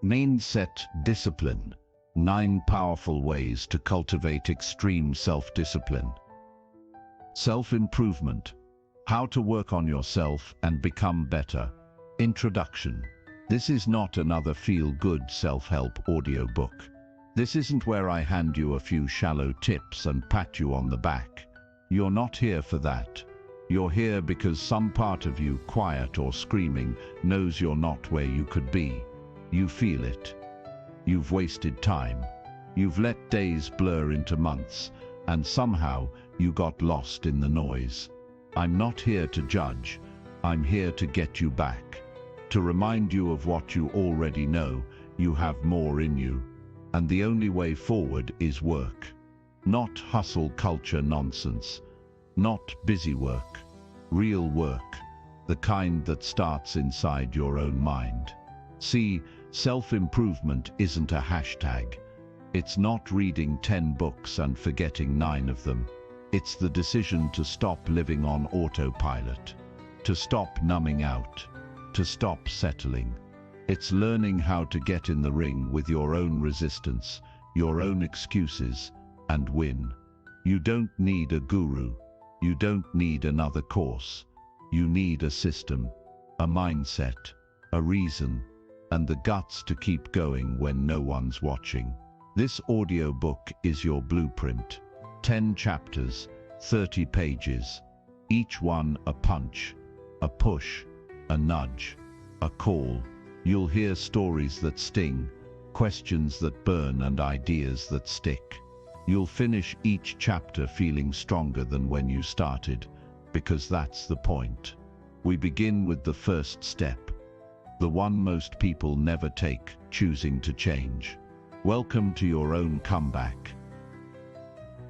Mindset discipline. 9 powerful ways to cultivate extreme self-discipline. Self-improvement. How to work on yourself and become better. Introduction. This is not another feel-good self-help audiobook. This isn't where I hand you a few shallow tips and pat you on the back. You're not here for that. You're here because some part of you, quiet or screaming, knows you're not where you could be. You feel it. You've wasted time. You've let days blur into months, and somehow you got lost in the noise. I'm not here to judge. I'm here to get you back. To remind you of what you already know. You have more in you. And the only way forward is work. Not hustle culture nonsense. Not busy work. Real work. The kind that starts inside your own mind. See, self-improvement isn't a hashtag. It's not reading 10 books and forgetting 9 of them. It's the decision to stop living on autopilot. To stop numbing out. To stop settling. It's learning how to get in the ring with your own resistance, your own excuses, and win. You don't need a guru. You don't need another course. You need a system, a mindset, a reason, and the guts to keep going when no one's watching. This audiobook is your blueprint. 10 chapters, 30 pages. Each one a punch, a push, a nudge, a call. You'll hear stories that sting, questions that burn, and ideas that stick. You'll finish each chapter feeling stronger than when you started, because that's the point. We begin with the first step. The one most people never take, choosing to change. Welcome to your own comeback.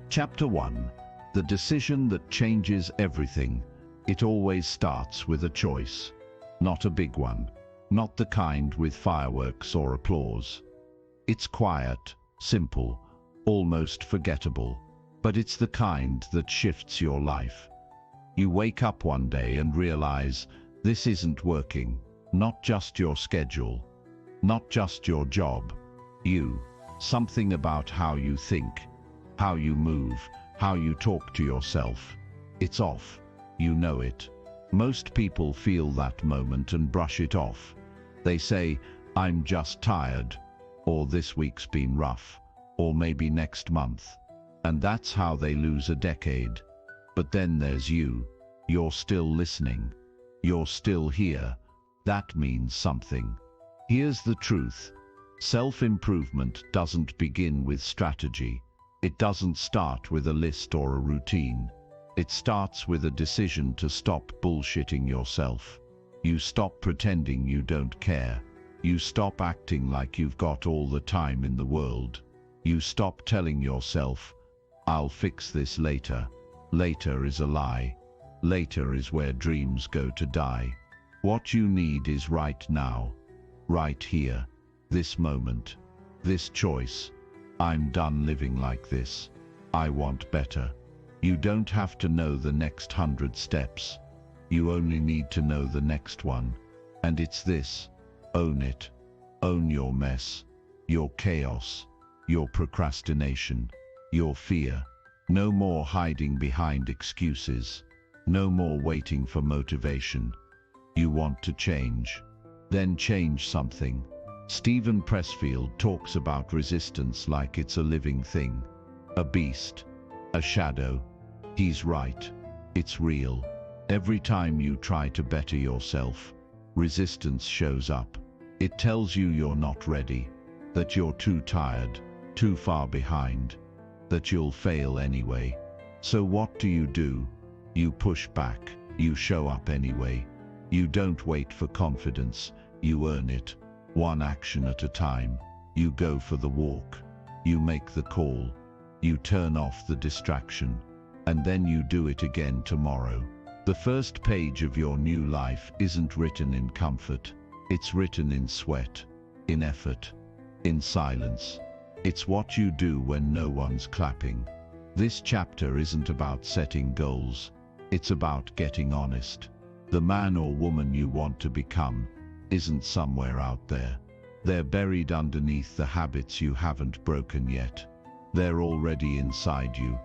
Chapter 1. The decision that changes everything. It always starts with a choice. Not a big one. Not the kind with fireworks or applause. It's quiet, simple, almost forgettable. But it's the kind that shifts your life. You wake up one day and realize this isn't working. Not just your schedule, not just your job, you. Something about how you think, how you move, how you talk to yourself. It's off. You know it. Most people feel that moment and brush it off. They say, I'm just tired, or this week's been rough, or maybe next month. And that's how they lose a decade. But then there's you. You're still listening. You're still here. That means something. Here's the truth. Self-improvement doesn't begin with strategy. It doesn't start with a list or a routine. It starts with a decision to stop bullshitting yourself. You stop pretending you don't care. You stop acting like you've got all the time in the world. You stop telling yourself, I'll fix this later. Later is a lie. Later is where dreams go to die. What you need is right now, right here, this moment, this choice. I'm done living like this. I want better. You don't have to know the next 100 steps. You only need to know the next one. And it's this. Own it. Own your mess, your chaos, your procrastination, your fear. No more hiding behind excuses. No more waiting for motivation. You want to change. Then change something. Stephen Pressfield talks about resistance like it's a living thing. A beast. A shadow. He's right. It's real. Every time you try to better yourself, resistance shows up. It tells you you're not ready. That you're too tired. Too far behind. That you'll fail anyway. So what do? You push back. You show up anyway. You don't wait for confidence, you earn it. One action at a time. You go for the walk. You make the call. You turn off the distraction. And then you do it again tomorrow. The first page of your new life isn't written in comfort. It's written in sweat, in effort, in silence. It's what you do when no one's clapping. This chapter isn't about setting goals. It's about getting honest. The man or woman you want to become isn't somewhere out there. They're buried underneath the habits you haven't broken yet. They're already inside you,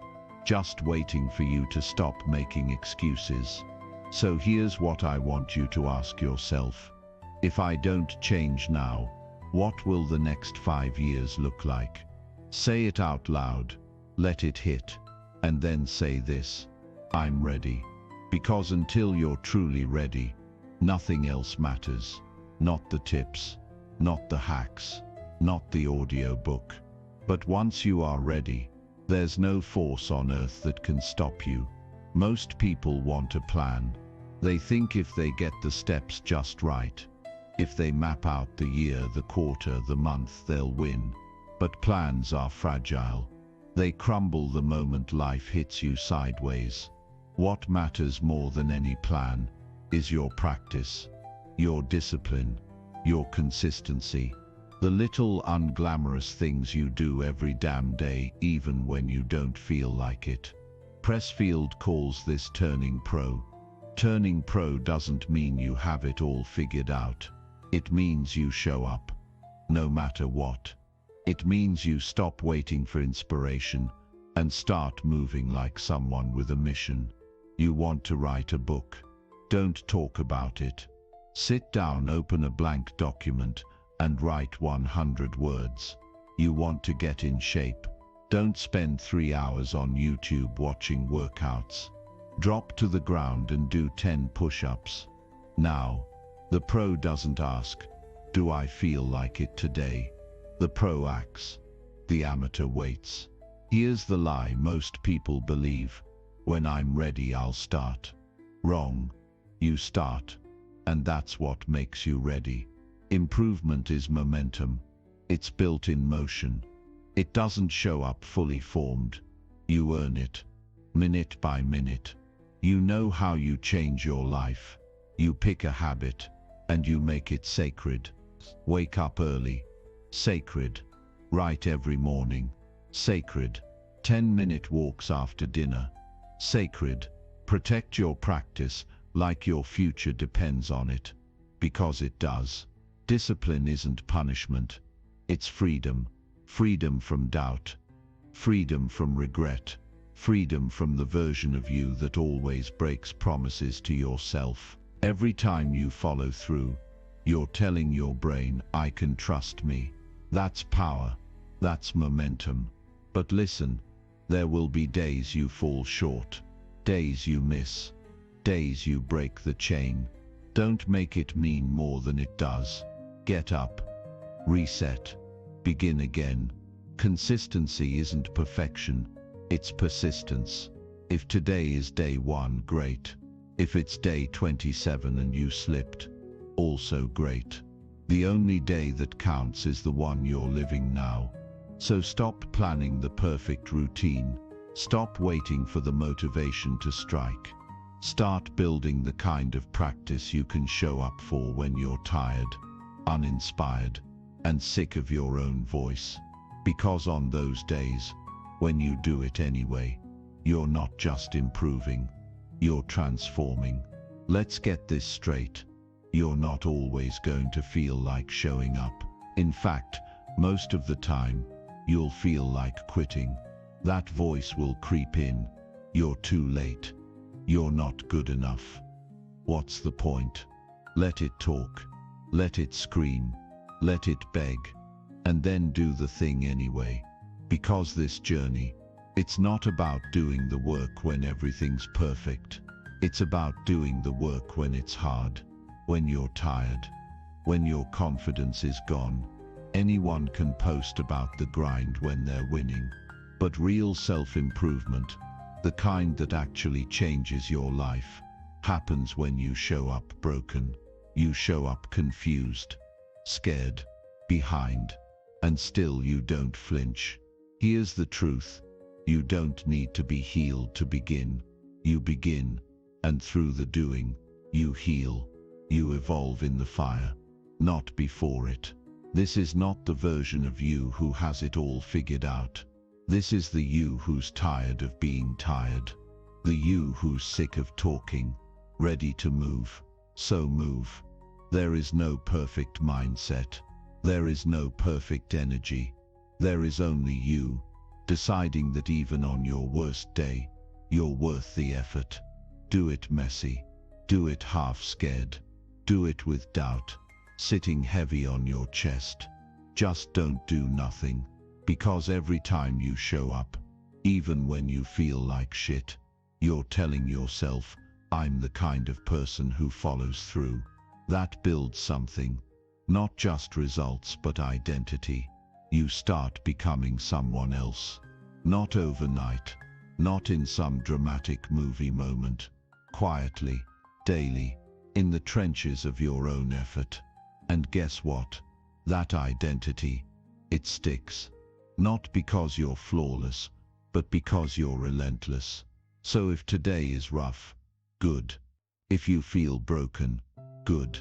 just waiting for you to stop making excuses. So here's what I want you to ask yourself. If I don't change now, what will the next 5 years look like? Say it out loud, let it hit, and then say this: I'm ready. Because until you're truly ready, nothing else matters. Not the tips, not the hacks, not the audiobook. But once you are ready, there's no force on earth that can stop you. Most people want a plan. They think if they get the steps just right, if they map out the year, the quarter, the month, they'll win. But plans are fragile. They crumble the moment life hits you sideways. What matters more than any plan is your practice, your discipline, your consistency, the little unglamorous things you do every damn day, even when you don't feel like it. Pressfield calls this turning pro. Turning pro doesn't mean you have it all figured out. It means you show up, no matter what. It means you stop waiting for inspiration and start moving like someone with a mission. You want to write a book? Don't talk about it. Sit down, open a blank document, and write 100 words. You want to get in shape? Don't spend 3 hours on YouTube watching workouts. Drop to the ground and do 10 push-ups. Now, the pro doesn't ask, do I feel like it today? The pro acts. The amateur waits. Here's the lie most people believe: when I'm ready, I'll start. Wrong. You start, and that's what makes you ready. Improvement is momentum. It's built in motion. It doesn't show up fully formed. You earn it, minute by minute. You know how you change your life. You pick a habit, and you make it sacred. Wake up early. Sacred. Write every morning. Sacred. 10-minute walks after dinner. Sacred. Protect your practice like your future depends on it. Because it does. Discipline isn't punishment. It's freedom. Freedom from doubt. Freedom from regret. Freedom from the version of you that always breaks promises to yourself. Every time you follow through, you're telling your brain, I can trust me. That's power. That's momentum. But listen, there will be days you fall short. Days you miss. Days you break the chain. Don't make it mean more than it does. Get up. Reset. Begin again. Consistency isn't perfection. It's persistence. If today is day 1, great. If it's day 27 and you slipped, also great. The only day that counts is the one you're living now. So stop planning the perfect routine. Stop waiting for the motivation to strike. Start building the kind of practice you can show up for when you're tired, uninspired, and sick of your own voice. Because on those days, when you do it anyway, you're not just improving, you're transforming. Let's get this straight. You're not always going to feel like showing up. In fact, most of the time, you'll feel like quitting. That voice will creep in. You're too late. You're not good enough. What's the point? Let it talk. Let it scream. Let it beg. And then do the thing anyway. Because this journey, it's not about doing the work when everything's perfect. It's about doing the work when it's hard, when you're tired, when your confidence is gone. Anyone can post about the grind when they're winning. But real self-improvement, the kind that actually changes your life, happens when you show up broken. You show up confused, scared, behind, and still you don't flinch. Here's the truth. You don't need to be healed to begin. You begin, and through the doing, you heal. You evolve in the fire, not before it. This is not the version of you who has it all figured out. This is the you who's tired of being tired. The you who's sick of talking, ready to move. So move. There is no perfect mindset. There is no perfect energy. There is only you, deciding that even on your worst day, you're worth the effort. Do it messy. Do it half scared. Do it with doubt, sitting heavy on your chest. Just don't do nothing, because every time you show up, even when you feel like shit, you're telling yourself, I'm the kind of person who follows through. That builds something, not just results but identity. You start becoming someone else. Not overnight, not in some dramatic movie moment. Quietly, daily, in the trenches of your own effort. And guess what? That identity, it sticks. Not because you're flawless, but because you're relentless. So if today is rough, good. If you feel broken, good.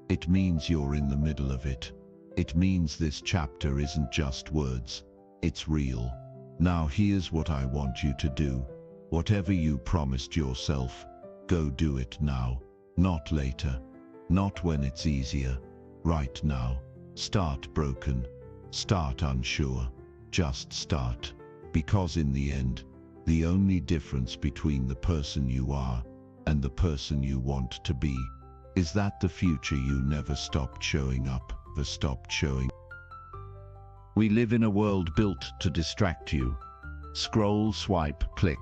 It means you're in the middle of it. It means this chapter isn't just words, it's real. Now here's what I want you to do. Whatever you promised yourself, go do it now. Not later. Not when it's easier. Right now. Start broken. Start unsure. Just start. Because in the end, the only difference between the person you are and the person you want to be is that the future you never stopped showing up, stopped showing. We live in a world built to distract you. Scroll, swipe, click,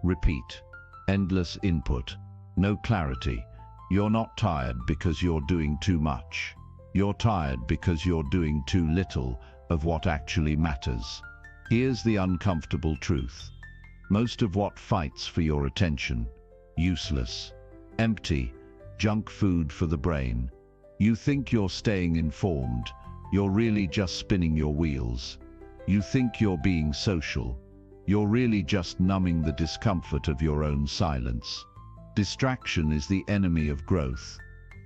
repeat. Endless input. No clarity. You're not tired because you're doing too much. You're tired because you're doing too little of what actually matters. Here's the uncomfortable truth. Most of what fights for your attention, useless, empty, junk food for the brain. You think you're staying informed, you're really just spinning your wheels. You think you're being social, you're really just numbing the discomfort of your own silence. Distraction is the enemy of growth,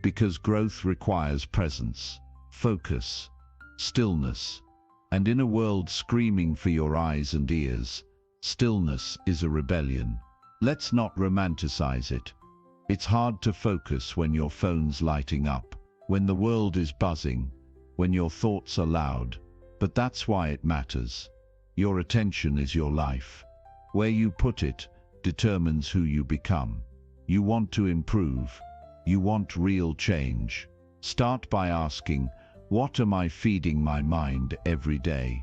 because growth requires presence, focus, stillness. And in a world screaming for your eyes and ears, stillness is a rebellion. Let's not romanticize it. It's hard to focus when your phone's lighting up, when the world is buzzing, when your thoughts are loud. But that's why it matters. Your attention is your life. Where you put it determines who you become. You want to improve. You want real change. Start by asking, what am I feeding my mind every day?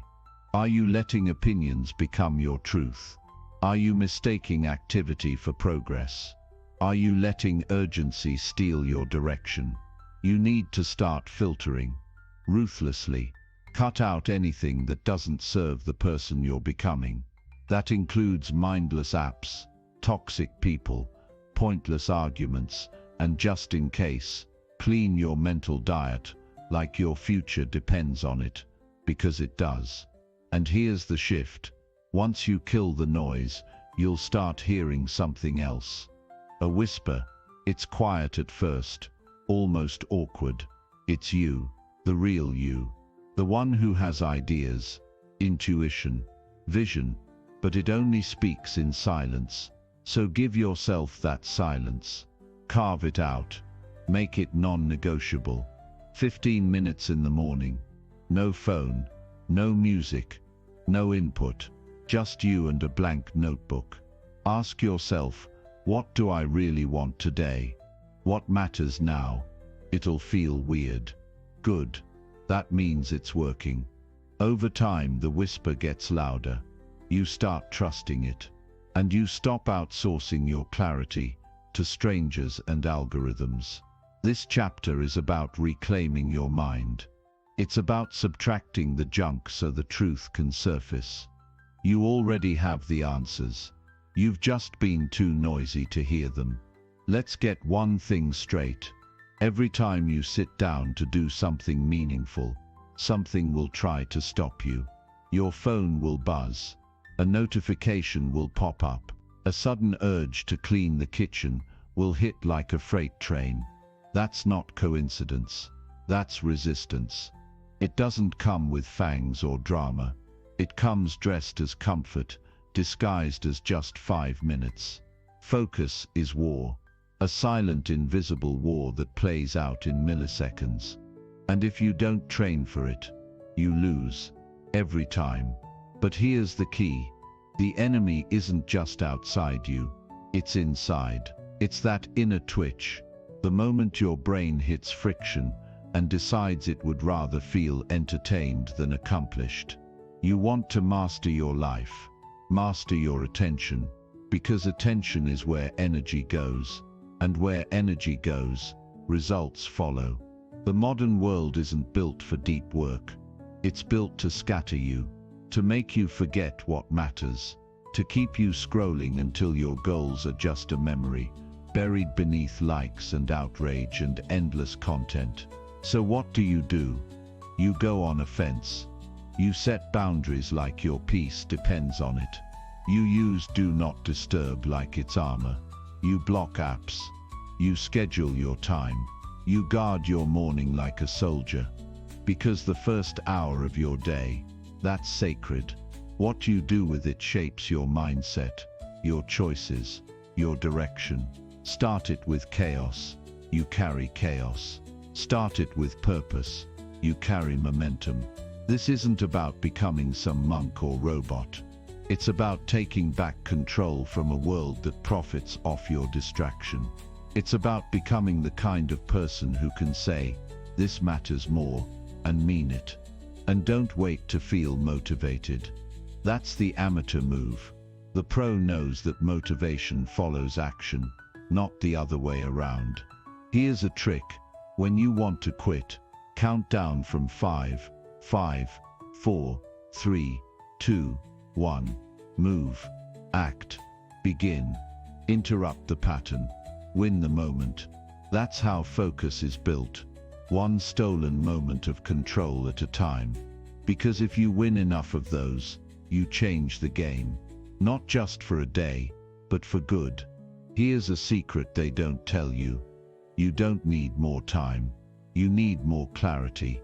Are you letting opinions become your truth? Are you mistaking activity for progress? Are you letting urgency steal your direction? You need to start filtering. Ruthlessly. Cut out anything that doesn't serve the person you're becoming. That includes mindless apps, toxic people, pointless arguments, and just in case, clean your mental diet like your future depends on it, because it does. And here's the shift. Once you kill the noise, you'll start hearing something else. A whisper. It's quiet at first, almost awkward. It's you, the real you. The one who has ideas, intuition, vision, but it only speaks in silence. So give yourself that silence. Carve it out. Make it non-negotiable. 15 minutes in the morning. No phone, no music, no input. Just you and a blank notebook. Ask yourself, what do I really want today? What matters now? It'll feel weird. Good. That means it's working. Over time, the whisper gets louder. You start trusting it. And you stop outsourcing your clarity to strangers and algorithms. This chapter is about reclaiming your mind. It's about subtracting the junk so the truth can surface. You already have the answers. You've just been too noisy to hear them. Let's get one thing straight. Every time you sit down to do something meaningful, something will try to stop you. Your phone will buzz. A notification will pop up. A sudden urge to clean the kitchen will hit like a freight train. That's not coincidence. That's resistance. It doesn't come with fangs or drama. It comes dressed as comfort, disguised as just 5 minutes. Focus is war. A silent, invisible war that plays out in milliseconds. And if you don't train for it, you lose. Every time. But here's the key. The enemy isn't just outside you. It's inside. It's that inner twitch. The moment your brain hits friction and decides it would rather feel entertained than accomplished. You want to master your life. Master your attention. Because attention is where energy goes. And where energy goes, results follow. The modern world isn't built for deep work. It's built to scatter you. To make you forget what matters. To keep you scrolling until your goals are just a memory, buried beneath likes and outrage and endless content. So what do? You go on offense. You set boundaries like your peace depends on it. You use do not disturb like it's armor. You block apps. You schedule your time. You guard your morning like a soldier. Because the first hour of your day, that's sacred. What you do with it shapes your mindset, your choices, your direction. Start it with chaos. You carry chaos. Start it with purpose. You carry momentum. This isn't about becoming some monk or robot. It's about taking back control from a world that profits off your distraction. It's about becoming the kind of person who can say, "This matters more," and mean it. And don't wait to feel motivated. That's the amateur move. The pro knows that motivation follows action, not the other way around. Here's a trick. When you want to quit, count down from 5, 4, 3, 2, 1. Move. Act. Begin. Interrupt the pattern. Win the moment. That's how focus is built. One stolen moment of control at a time. Because if you win enough of those, you change the game. Not just for a day, but for good. Here's a secret they don't tell you. You don't need more time. You need more clarity.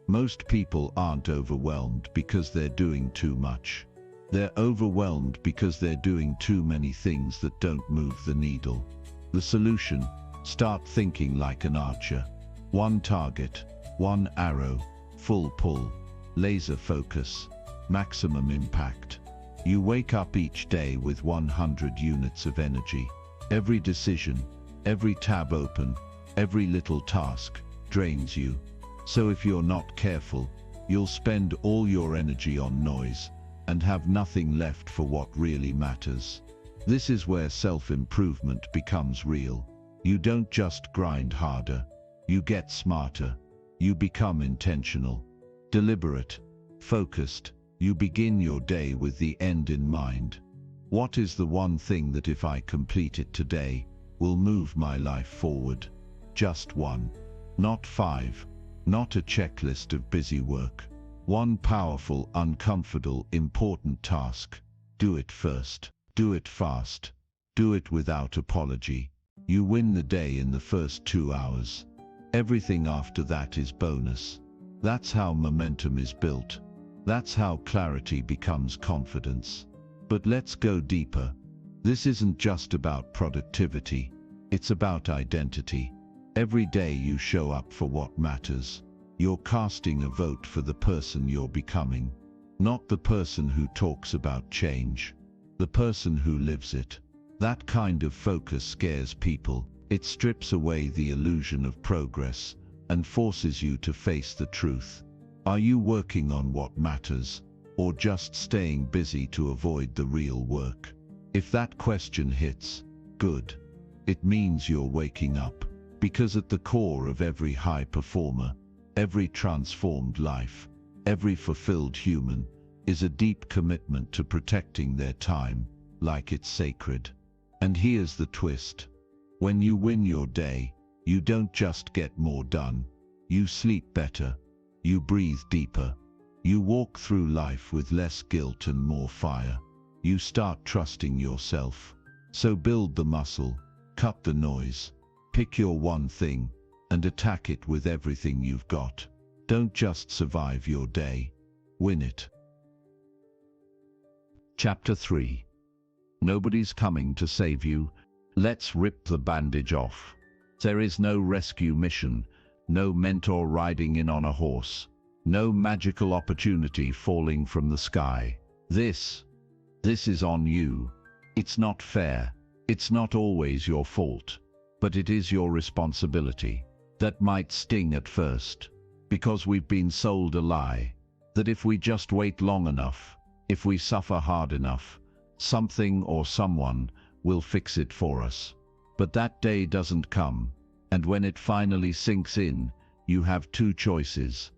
Most people aren't overwhelmed because they're doing too much. They're overwhelmed because they're doing too many things that don't move the needle. The solution: start thinking like an archer. One target, one arrow, full pull, laser focus, maximum impact. You wake up each day with 100 units of energy. Every decision, every tab open, every little task drains you. So if you're not careful, you'll spend all your energy on noise and have nothing left for what really matters. This is where self-improvement becomes real. You don't just grind harder. You get smarter. You become intentional, deliberate, focused. You begin your day with the end in mind. What is the one thing that if I complete it today, will move my life forward? Just one. Not 5. Not a checklist of busy work. One powerful, uncomfortable, important task. Do it first. Do it fast. Do it without apology. You win the day in the first 2 hours. Everything after that is bonus. That's how momentum is built. That's how clarity becomes confidence. But let's go deeper. This isn't just about productivity. It's about identity. Every day you show up for what matters. You're casting a vote for the person you're becoming. Not the person who talks about change. The person who lives it. That kind of focus scares people. It strips away the illusion of progress and forces you to face the truth. Are you working on what matters, or just staying busy to avoid the real work? If that question hits, good. It means you're waking up. Because at the core of every high performer, every transformed life, every fulfilled human, is a deep commitment to protecting their time, like it's sacred. And here's the twist. When you win your day, you don't just get more done. You sleep better. You breathe deeper. You walk through life with less guilt and more fire. You start trusting yourself. So build the muscle, cut the noise, pick your one thing, and attack it with everything you've got. Don't just survive your day. Win it. Chapter 3. Nobody's coming to save you. Let's rip the bandage off. There is no rescue mission, no mentor riding in on a horse. No magical opportunity falling from the sky. This is on you. It's not fair. It's not always your fault. But it is your responsibility. That might sting at first, because we've been sold a lie. That if we just wait long enough, if we suffer hard enough, something or someone will fix it for us. But that day doesn't come, and when it finally sinks in, you have two choices.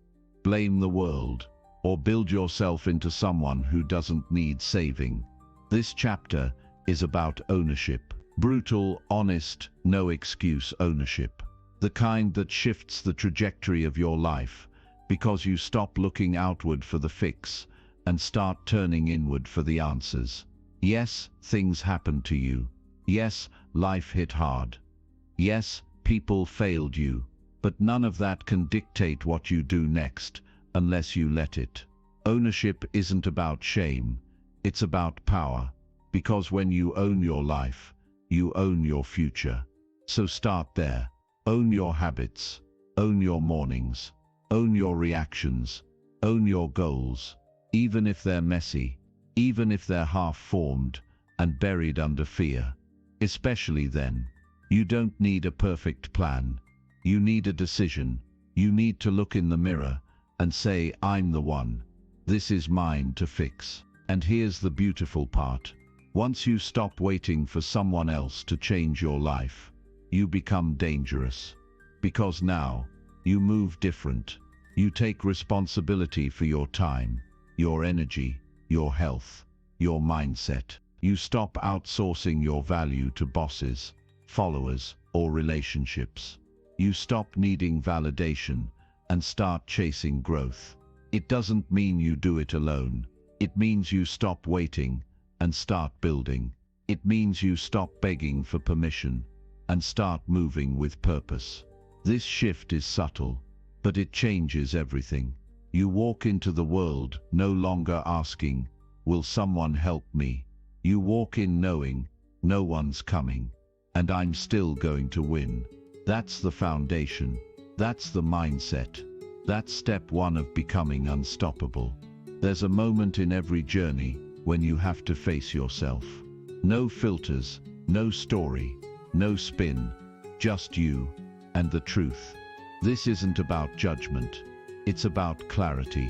Blame the world, or build yourself into someone who doesn't need saving. This chapter is about ownership. Brutal, honest, no excuse ownership. The kind that shifts the trajectory of your life, because you stop looking outward for the fix and start turning inward for the answers. Yes, things happen to you. Yes, life hit hard. Yes, people failed you. But none of that can dictate what you do next, unless you let it. Ownership isn't about shame, it's about power. Because when you own your life, you own your future. So start there. Own your habits. Own your mornings. Own your reactions. Own your goals. Even if they're messy. Even if they're half-formed and buried under fear. Especially then. You don't need a perfect plan. You need a decision. You need to look in the mirror and say, I'm the one. This is mine to fix. And here's the beautiful part. Once you stop waiting for someone else to change your life, you become dangerous. Because now, you move different. You take responsibility for your time, your energy, your health, your mindset. You stop outsourcing your value to bosses, followers, or relationships. You stop needing validation and start chasing growth. It doesn't mean you do it alone. It means you stop waiting and start building. It means you stop begging for permission and start moving with purpose. This shift is subtle, but it changes everything. You walk into the world no longer asking, will someone help me? You walk in knowing, no one's coming, and I'm still going to win. That's the foundation. That's the mindset. That's step one of becoming unstoppable. There's a moment in every journey when you have to face yourself. No filters, no story, no spin, just you and the truth. This isn't about judgment, it's about clarity.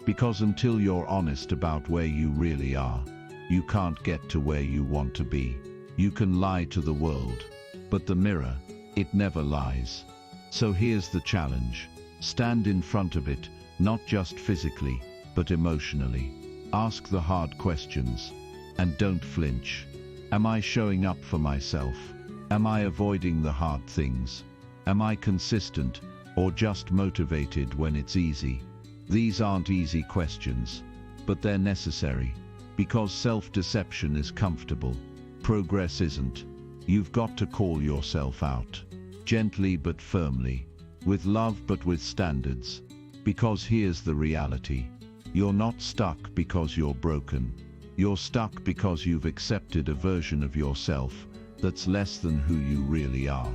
Because until you're honest about where you really are, you can't get to where you want to be. You can lie to the world, but the mirror, it never lies. So here's the challenge. Stand in front of it, not just physically, but emotionally. Ask the hard questions, and don't flinch. Am I showing up for myself? Am I avoiding the hard things? Am I consistent, or just motivated when it's easy? These aren't easy questions, but they're necessary, because self-deception is comfortable. Progress isn't. You've got to call yourself out, gently but firmly, with love but with standards. Because here's the reality. You're not stuck because you're broken. You're stuck because you've accepted a version of yourself that's less than who you really are.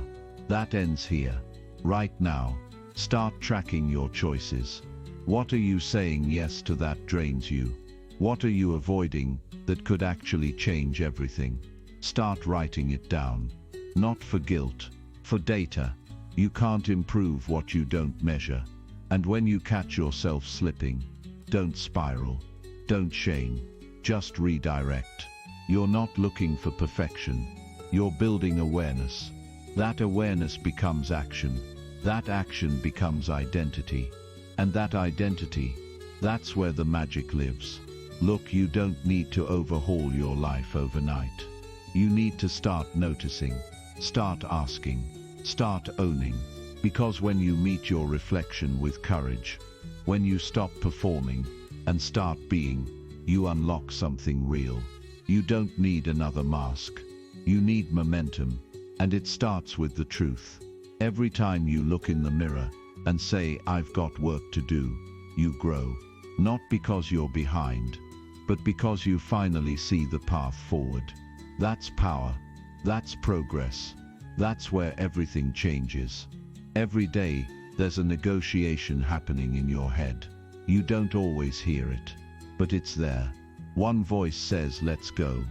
That ends here. Right now, start tracking your choices. What are you saying yes to that drains you? What are you avoiding that could actually change everything? Start writing it down. Not for guilt, for data. You can't improve what you don't measure. And when you catch yourself slipping, don't spiral. Don't shame. Just redirect. You're not looking for perfection. You're building awareness. That awareness becomes action. That action becomes identity. And that identity, that's where the magic lives. Look, you don't need to overhaul your life overnight. You need to start noticing, start asking, start owning. Because when you meet your reflection with courage, when you stop performing and start being, you unlock something real. You don't need another mask. You need momentum, and it starts with the truth. Every time you look in the mirror and say, I've got work to do, you grow. Not because you're behind, but because you finally see the path forward. That's power. That's progress. That's where everything changes. Every day, there's a negotiation happening in your head. You don't always hear it, but it's there. One voice says, let's go.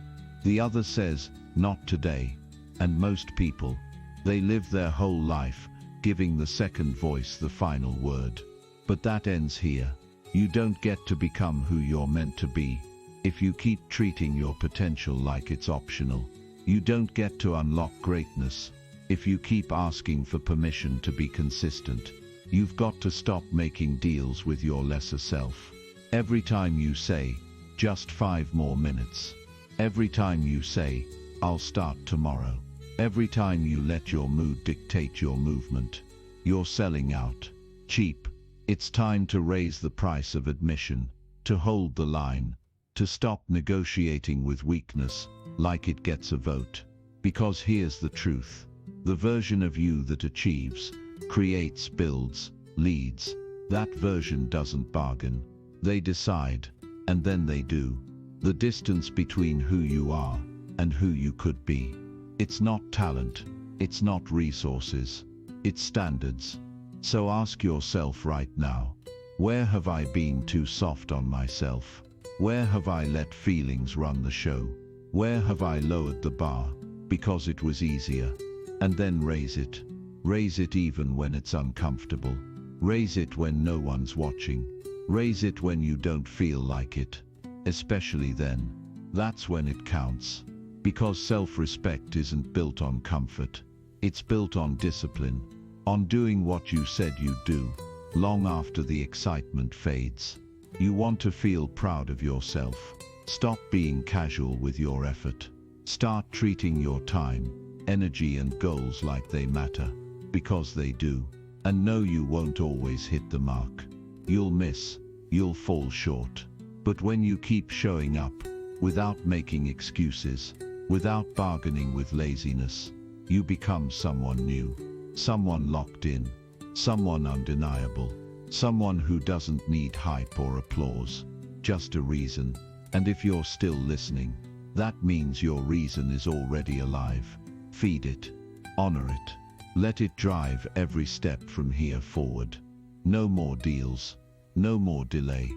The other says, not today. And most people, they live their whole life giving the second voice the final word. But that ends here. You don't get to become who you're meant to be if you keep treating your potential like it's optional. You don't get to unlock greatness if you keep asking for permission to be consistent. You've got to stop making deals with your lesser self. Every time you say, just 5 more minutes. Every time you say, I'll start tomorrow. Every time you let your mood dictate your movement, you're selling out. Cheap. It's time to raise the price of admission, to hold the line, to stop negotiating with weakness like it gets a vote. Because here's the truth. The version of you that achieves, creates, builds, leads, that version doesn't bargain. They decide, and then they do. The distance between who you are and who you could be. It's not talent, it's not resources, it's standards. So ask yourself right now, where have I been too soft on myself? Where have I let feelings run the show? Where have I lowered the bar because it was easier? And then raise it. Raise it even when it's uncomfortable. Raise it when no one's watching. Raise it when you don't feel like it. Especially then. That's when it counts. Because self-respect isn't built on comfort. It's built on discipline. On doing what you said you'd do, long after the excitement fades. You want to feel proud of yourself. Stop being casual with your effort. Start treating your time, energy and goals like they matter. Because they do. And no, you won't always hit the mark. You'll miss. You'll fall short. But when you keep showing up, without making excuses, without bargaining with laziness, you become someone new. Someone locked in, someone undeniable, someone who doesn't need hype or applause, just a reason. And if you're still listening, that means your reason is already alive. Feed it, honor it, let it drive every step from here forward. No more deals, no more delay.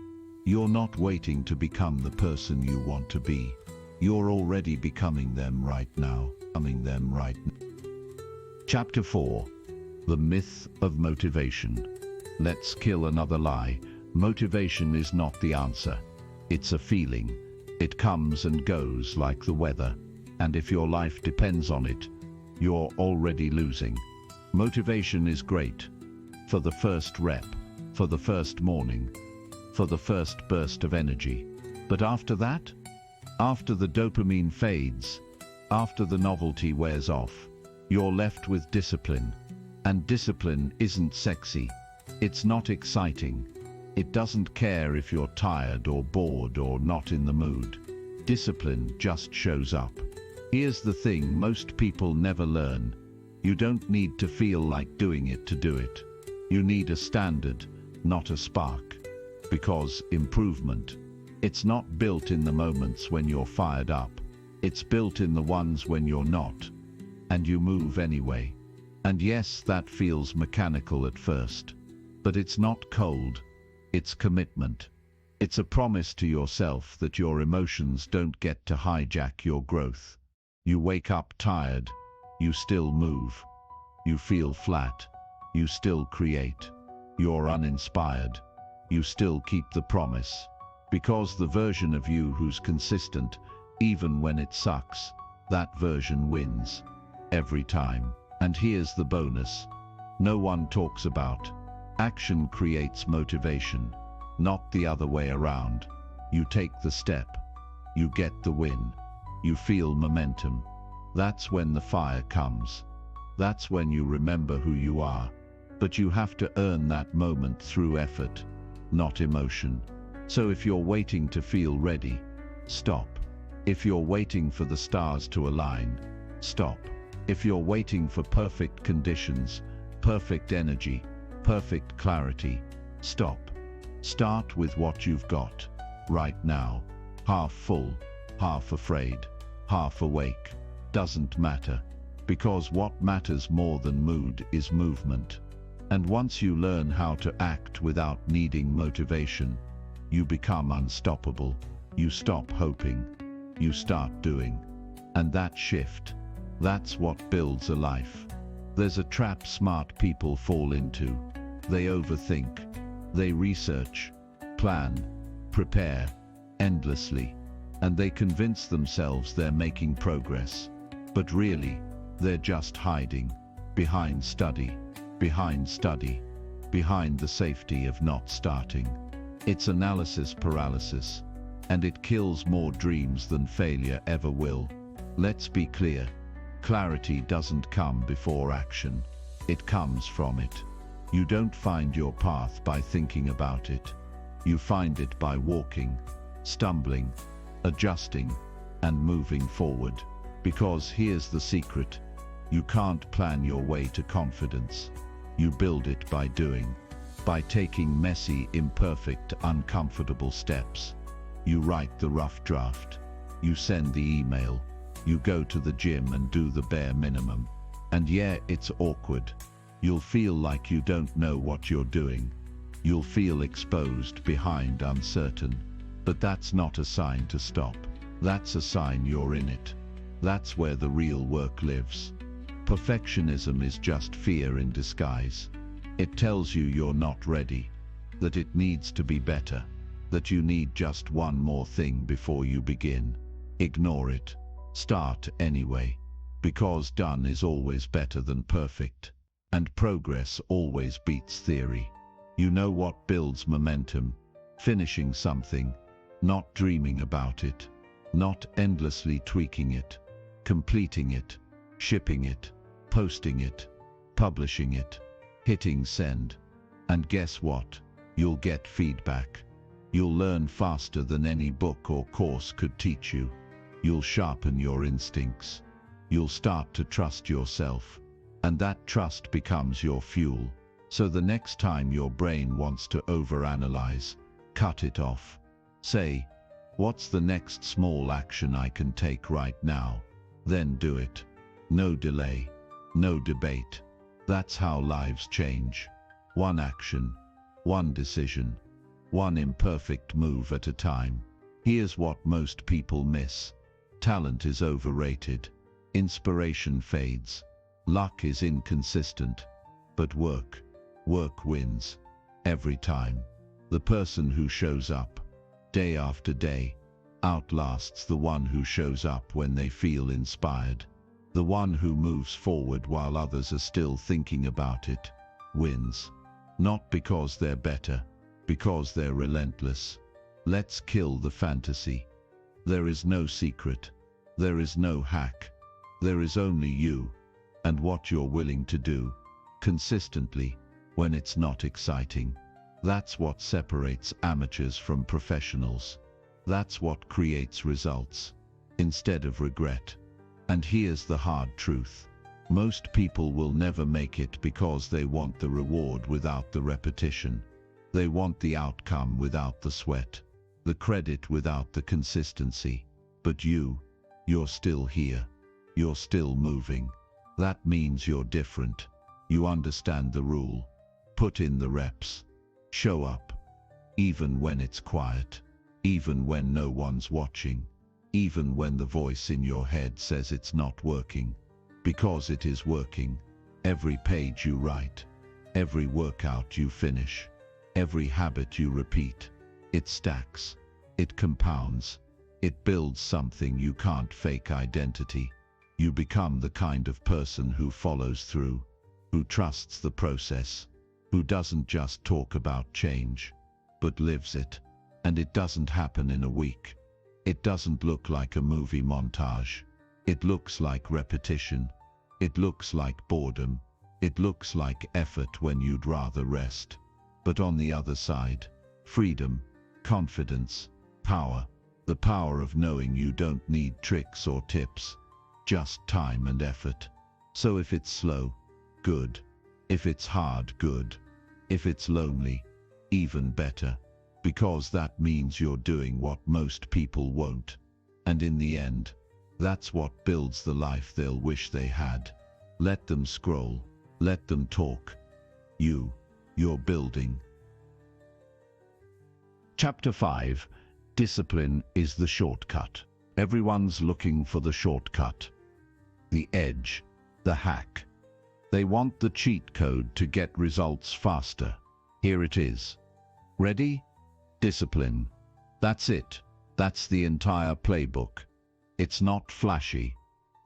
You're not waiting to become the person you want to be. You're already becoming them right now. Chapter 4. The Myth of Motivation. Let's kill another lie. Motivation is not the answer. It's a feeling. It comes and goes like the weather. And if your life depends on it, you're already losing. Motivation is great. For the first rep, for the first morning, for the first burst of energy. But after that? After the dopamine fades, after the novelty wears off, you're left with discipline. And discipline isn't sexy. It's not exciting. It doesn't care if you're tired or bored or not in the mood. Discipline just shows up. Here's the thing most people never learn. You don't need to feel like doing it to do it. You need a standard, not a spark. Because improvement, it's not built in the moments when you're fired up. It's built in the ones when you're not. And you move anyway. And yes, that feels mechanical at first. But it's not cold. It's commitment. It's a promise to yourself that your emotions don't get to hijack your growth. You wake up tired. You still move. You feel flat. You still create. You're uninspired. You still keep the promise. Because the version of you who's consistent, even when it sucks, that version wins. Every time. And here's the bonus. No one talks about. Action creates motivation, not the other way around. You take the step. You get the win. You feel momentum. That's when the fire comes. That's when you remember who you are. But you have to earn that moment through effort, not emotion. So if you're waiting to feel ready, stop. If you're waiting for the stars to align, stop. If you're waiting for perfect conditions, perfect energy, perfect clarity, stop. Start with what you've got, right now. Half full, half afraid, half awake. Doesn't matter. Because what matters more than mood is movement. And once you learn how to act without needing motivation, you become unstoppable. You stop hoping. You start doing. And that shift, that's what builds a life. There's a trap smart people fall into. They overthink. They research, plan, prepare, endlessly. And they convince themselves they're making progress. But really, they're just hiding. Behind study, behind the safety of not starting. It's analysis paralysis. And it kills more dreams than failure ever will. Let's be clear. Clarity doesn't come before action. It comes from it. You don't find your path by thinking about it. You find it by walking, stumbling, adjusting, and moving forward. Because here's the secret. You can't plan your way to confidence. You build it by doing. By taking messy, imperfect, uncomfortable steps. You write the rough draft. You send the email. You go to the gym and do the bare minimum. And yeah, it's awkward. You'll feel like you don't know what you're doing. You'll feel exposed, behind, uncertain. But that's not a sign to stop. That's a sign you're in it. That's where the real work lives. Perfectionism is just fear in disguise. It tells you you're not ready, that it needs to be better, that you need just one more thing before you begin. Ignore it. Start anyway. Because done is always better than perfect. And progress always beats theory. You know what builds momentum? Finishing something, not dreaming about it, not endlessly tweaking it, completing it, shipping it, posting it, publishing it, hitting send. And guess what? You'll get feedback. You'll learn faster than any book or course could teach you. You'll sharpen your instincts. You'll start to trust yourself. And that trust becomes your fuel. So the next time your brain wants to overanalyze, cut it off. Say, what's the next small action I can take right now? Then do it. No delay. No debate. That's how lives change. One action. One decision. One imperfect move at a time. Here's what most people miss. Talent is overrated. Inspiration fades. Luck is inconsistent. But work wins. Every time. The person who shows up, day after day, outlasts the one who shows up when they feel inspired. The one who moves forward while others are still thinking about it, wins. Not because they're better, because they're relentless. Let's kill the fantasy. There is no secret. There is no hack. There is only you, and what you're willing to do, consistently, when it's not exciting. That's what separates amateurs from professionals. That's what creates results, instead of regret. And here's the hard truth. Most people will never make it because they want the reward without the repetition. They want the outcome without the sweat, the credit without the consistency. But you're still here. You're still moving. That means you're different. You understand the rule. Put in the reps. Show up. Even when it's quiet. Even when no one's watching. Even when the voice in your head says it's not working. Because it is working. Every page you write. Every workout you finish. Every habit you repeat. It stacks. It compounds. It builds something you can't fake. Identity. You become the kind of person who follows through. Who trusts the process. Who doesn't just talk about change, but lives it. And it doesn't happen in a week. It doesn't look like a movie montage. It looks like repetition. It looks like boredom. It looks like effort when you'd rather rest. But on the other side, freedom, confidence, power. The power of knowing you don't need tricks or tips. Just time and effort. So if it's slow, good. If it's hard, good. If it's lonely, even better. Because that means you're doing what most people won't. And in the end, that's what builds the life they'll wish they had. Let them scroll. Let them talk. You're building. Chapter 5. Discipline is the shortcut. Everyone's looking for the shortcut. The edge. The hack. They want the cheat code to get results faster. Here it is. Ready? Discipline. That's it. That's the entire playbook. It's not flashy.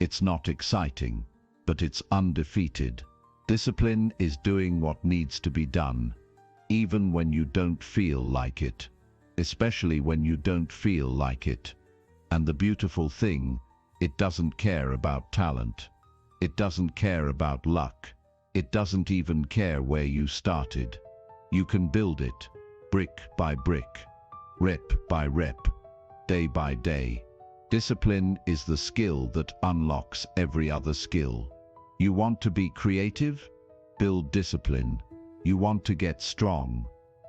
It's not exciting. But it's undefeated. Discipline is doing what needs to be done, even when you don't feel like it. Especially when you don't feel like it. And the beautiful thing, it doesn't care about talent. It doesn't care about luck. It doesn't even care where you started. You can build it, brick by brick, rep by rep, day by day. Discipline is the skill that unlocks every other skill. You want to be creative? Build discipline. You want to get strong?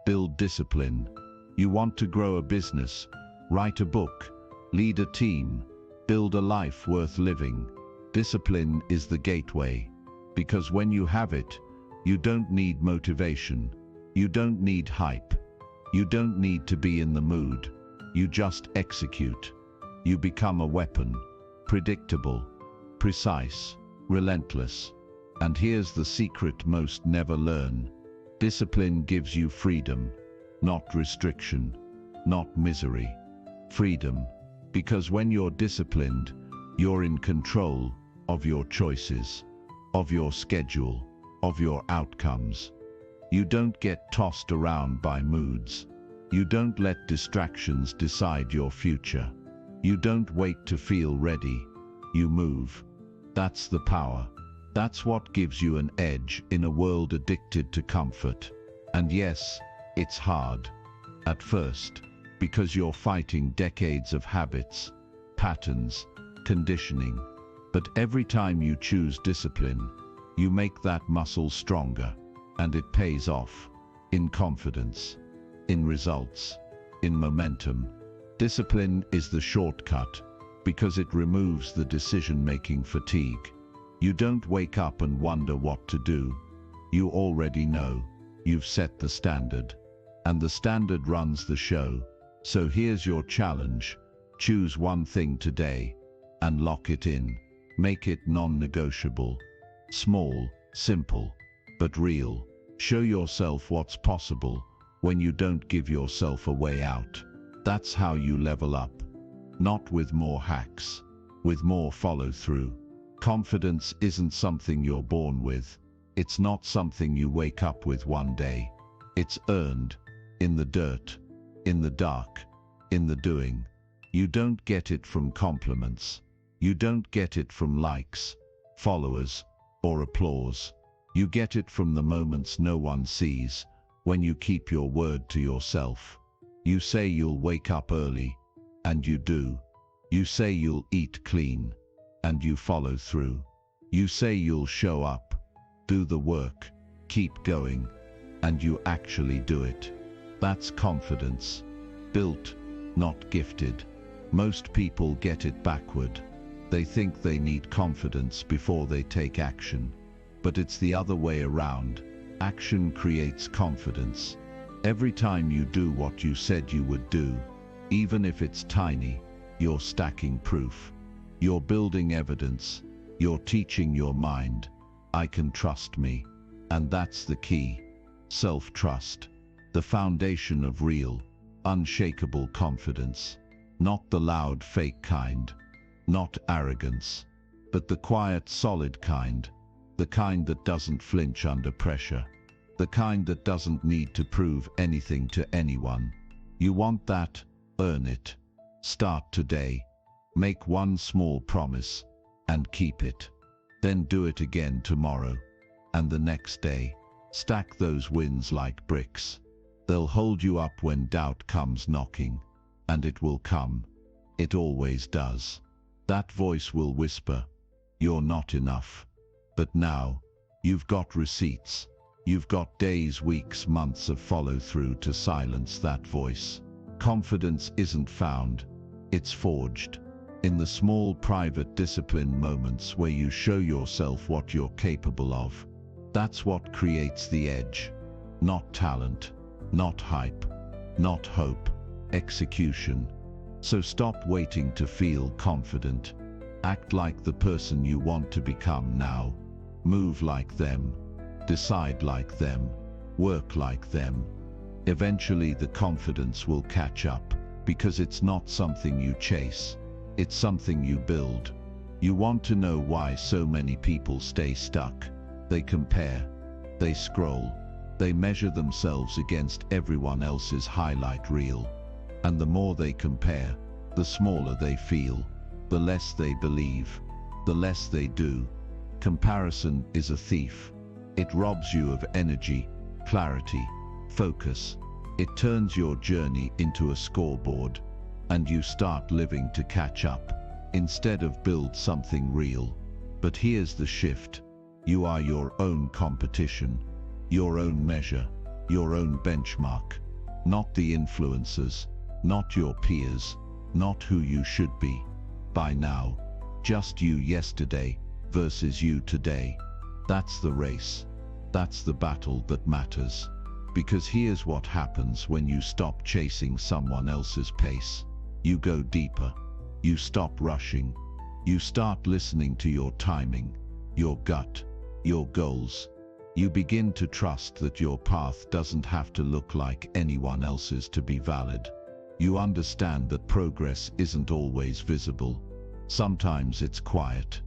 Build discipline. You want to grow a business, write a book, lead a team, build a life worth living. Discipline is the gateway, because when you have it, you don't need motivation, you don't need hype, you don't need to be in the mood, you just execute. You become a weapon, predictable, precise, relentless. And here's the secret most never learn. Discipline gives you freedom. Not restriction, not misery. Freedom, because when you're disciplined, you're in control of your choices, of your schedule, of your outcomes. You don't get tossed around by moods. You don't let distractions decide your future. You don't wait to feel ready. You move. That's the power. That's what gives you an edge in a world addicted to comfort. And yes, it's hard at first, because you're fighting decades of habits, patterns, conditioning. But every time you choose discipline, you make that muscle stronger, and it pays off in confidence, in results, in momentum. Discipline is the shortcut because it removes the decision-making fatigue. You don't wake up and wonder what to do. You already know. You've set the standard. And the standard runs the show. So here's your challenge. Choose one thing today and lock it in. Make it non-negotiable. Small, simple, but real. Show yourself what's possible when you don't give yourself a way out. That's how you level up. Not with more hacks, with more follow-through. Confidence isn't something you're born with. It's not something you wake up with one day. It's earned. In the dirt, in the dark, in the doing. You don't get it from compliments. You don't get it from likes, followers, or applause. You get it from the moments no one sees, when you keep your word to yourself. You say you'll wake up early, and you do. You say you'll eat clean, and you follow through. You say you'll show up, do the work, keep going, and you actually do it. That's confidence. Built, not gifted. Most people get it backward. They think they need confidence before they take action. But it's the other way around. Action creates confidence. Every time you do what you said you would do, even if it's tiny, you're stacking proof. You're building evidence. You're teaching your mind, I can trust me. And that's the key. Self-trust. The foundation of real, unshakable confidence. Not the loud, fake kind. Not arrogance. But the quiet, solid kind. The kind that doesn't flinch under pressure. The kind that doesn't need to prove anything to anyone. You want that? Earn it. Start today. Make one small promise and keep it. Then do it again tomorrow and the next day. Stack those wins like bricks. They'll hold you up when doubt comes knocking, and it will come. It always does. That voice will whisper, "You're not enough." But now, you've got receipts. You've got days, weeks, months of follow-through to silence that voice. Confidence isn't found, it's forged. In the small, private, disciplined moments where you show yourself what you're capable of. That's what creates the edge. Not talent, not hype, not hope, execution. So stop waiting to feel confident. Act like the person you want to become now. Move like them. Decide like them. Work like them. Eventually the confidence will catch up, because it's not something you chase. It's something you build. You want to know why so many people stay stuck. They compare. They scroll. They measure themselves against everyone else's highlight reel. And the more they compare, the smaller they feel, the less they believe, the less they do. Comparison is a thief. It robs you of energy, clarity, focus. It turns your journey into a scoreboard, and you start living to catch up, instead of build something real. But here's the shift. You are your own competition, your own measure, your own benchmark. Not the influencers, not your peers, not who you should be by now. Just you yesterday versus you today. That's the race. That's the battle that matters. Because here's what happens when you stop chasing someone else's pace. You go deeper. You stop rushing. You start listening to your timing, your gut, your goals. You begin to trust that your path doesn't have to look like anyone else's to be valid. You understand that progress isn't always visible. Sometimes it's quiet,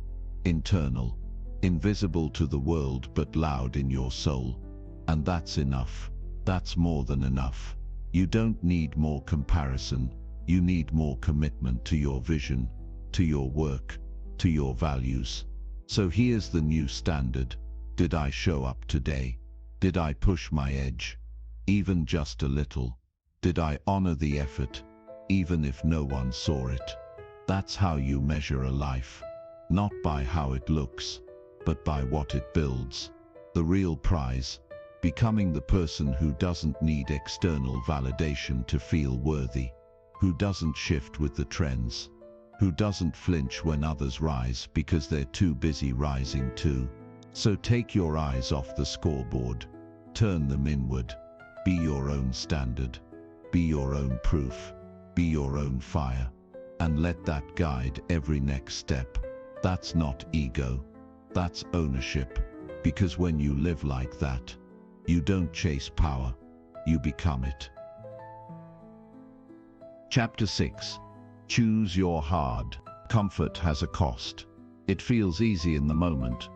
internal, invisible to the world but loud in your soul. And that's enough. That's more than enough. You don't need more comparison. You need more commitment to your vision, to your work, to your values. So here's the new standard. Did I show up today? Did I push my edge? Even just a little? Did I honor the effort, even if no one saw it? That's how you measure a life. Not by how it looks, but by what it builds. The real prize. Becoming the person who doesn't need external validation to feel worthy, who doesn't shift with the trends, who doesn't flinch when others rise because they're too busy rising too. So take your eyes off the scoreboard, turn them inward, be your own standard, be your own proof, be your own fire, and let that guide every next step. That's not ego, that's ownership, because when you live like that, you don't chase power, you become it. Chapter 6. Choose your hard. Comfort has a cost. It feels easy in the moment,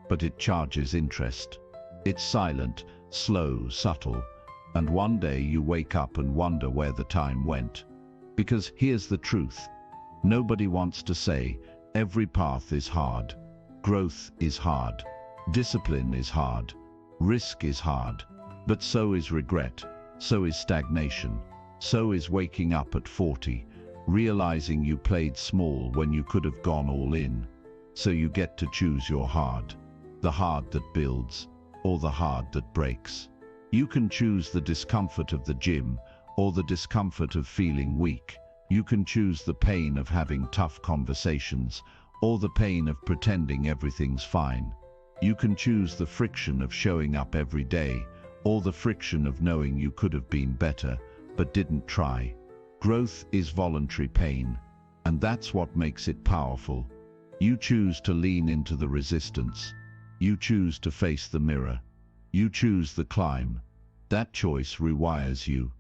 but it charges interest. It's silent, slow, subtle, and one day you wake up and wonder where the time went. Because here's the truth. Nobody wants to say, every path is hard. Growth is hard. Discipline is hard. Risk is hard, but so is regret, so is stagnation, so is waking up at 40, realizing you played small when you could have gone all in. So you get to choose your hard, the hard that builds, or the hard that breaks. You can choose the discomfort of the gym, or the discomfort of feeling weak. You can choose the pain of having tough conversations, or the pain of pretending everything's fine. You can choose the friction of showing up every day, or the friction of knowing you could have been better, but didn't try. Growth is voluntary pain, and that's what makes it powerful. You choose to lean into the resistance. You choose to face the mirror. You choose the climb. That choice rewires you.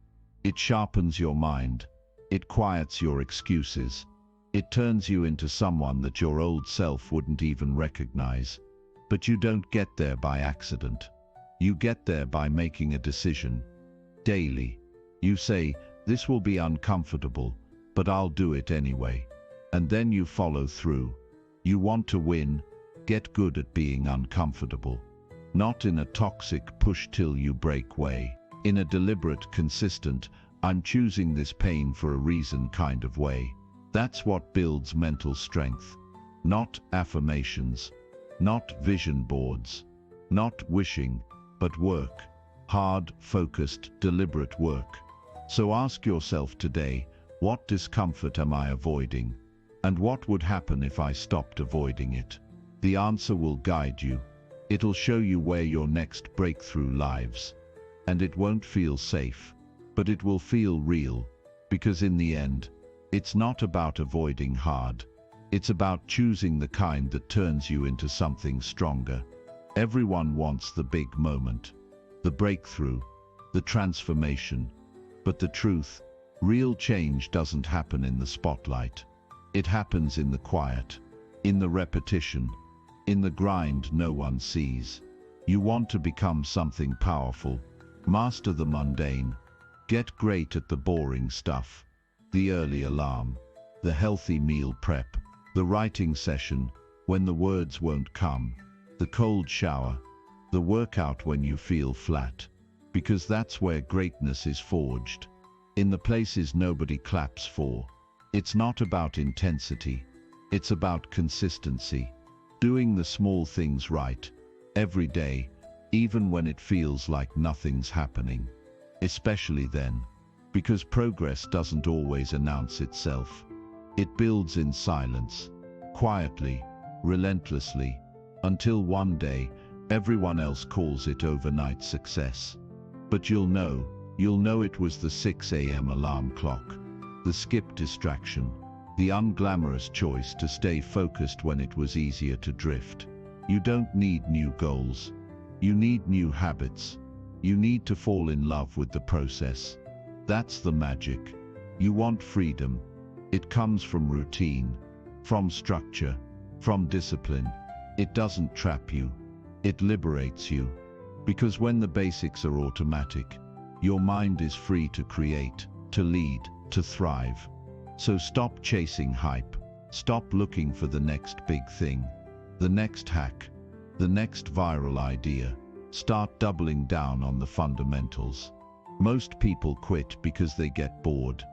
It sharpens your mind. It quiets your excuses. It turns you into someone that your old self wouldn't even recognize. But you don't get there by accident. You get there by making a decision. Daily. You say, this will be uncomfortable, but I'll do it anyway. And then you follow through. You want to win, get good at being uncomfortable. Not in a toxic push till you break way. In a deliberate, consistent, I'm choosing this pain for a reason kind of way. That's what builds mental strength. Not affirmations. Not vision boards, not wishing, but work. Hard, focused, deliberate work. So ask yourself today, what discomfort am I avoiding? And what would happen if I stopped avoiding it? The answer will guide you. It'll show you where your next breakthrough lives. And it won't feel safe, but it will feel real, because in the end, it's not about avoiding hard. It's about choosing the kind that turns you into something stronger. Everyone wants the big moment, the breakthrough, the transformation. But the truth, real change doesn't happen in the spotlight. It happens in the quiet, in the repetition, in the grind no one sees. You want to become something powerful, master the mundane, get great at the boring stuff, the early alarm, the healthy meal prep, the writing session when the words won't come, the cold shower, the workout when you feel flat, because that's where greatness is forged, in the places nobody claps for. It's not about intensity, it's about consistency, doing the small things right, every day, even when it feels like nothing's happening. Especially then, because progress doesn't always announce itself. It builds in silence, quietly, relentlessly, until one day, everyone else calls it overnight success. But you'll know it was the 6 a.m. alarm clock, the skip distraction, the unglamorous choice to stay focused when it was easier to drift. You don't need new goals. You need new habits. You need to fall in love with the process. That's the magic. You want freedom. It comes from routine, from structure, from discipline. It doesn't trap you. It liberates you. Because when the basics are automatic, your mind is free to create, to lead, to thrive. So stop chasing hype. Stop looking for the next big thing, the next hack, the next viral idea. Start doubling down on the fundamentals. Most people quit because they get bored.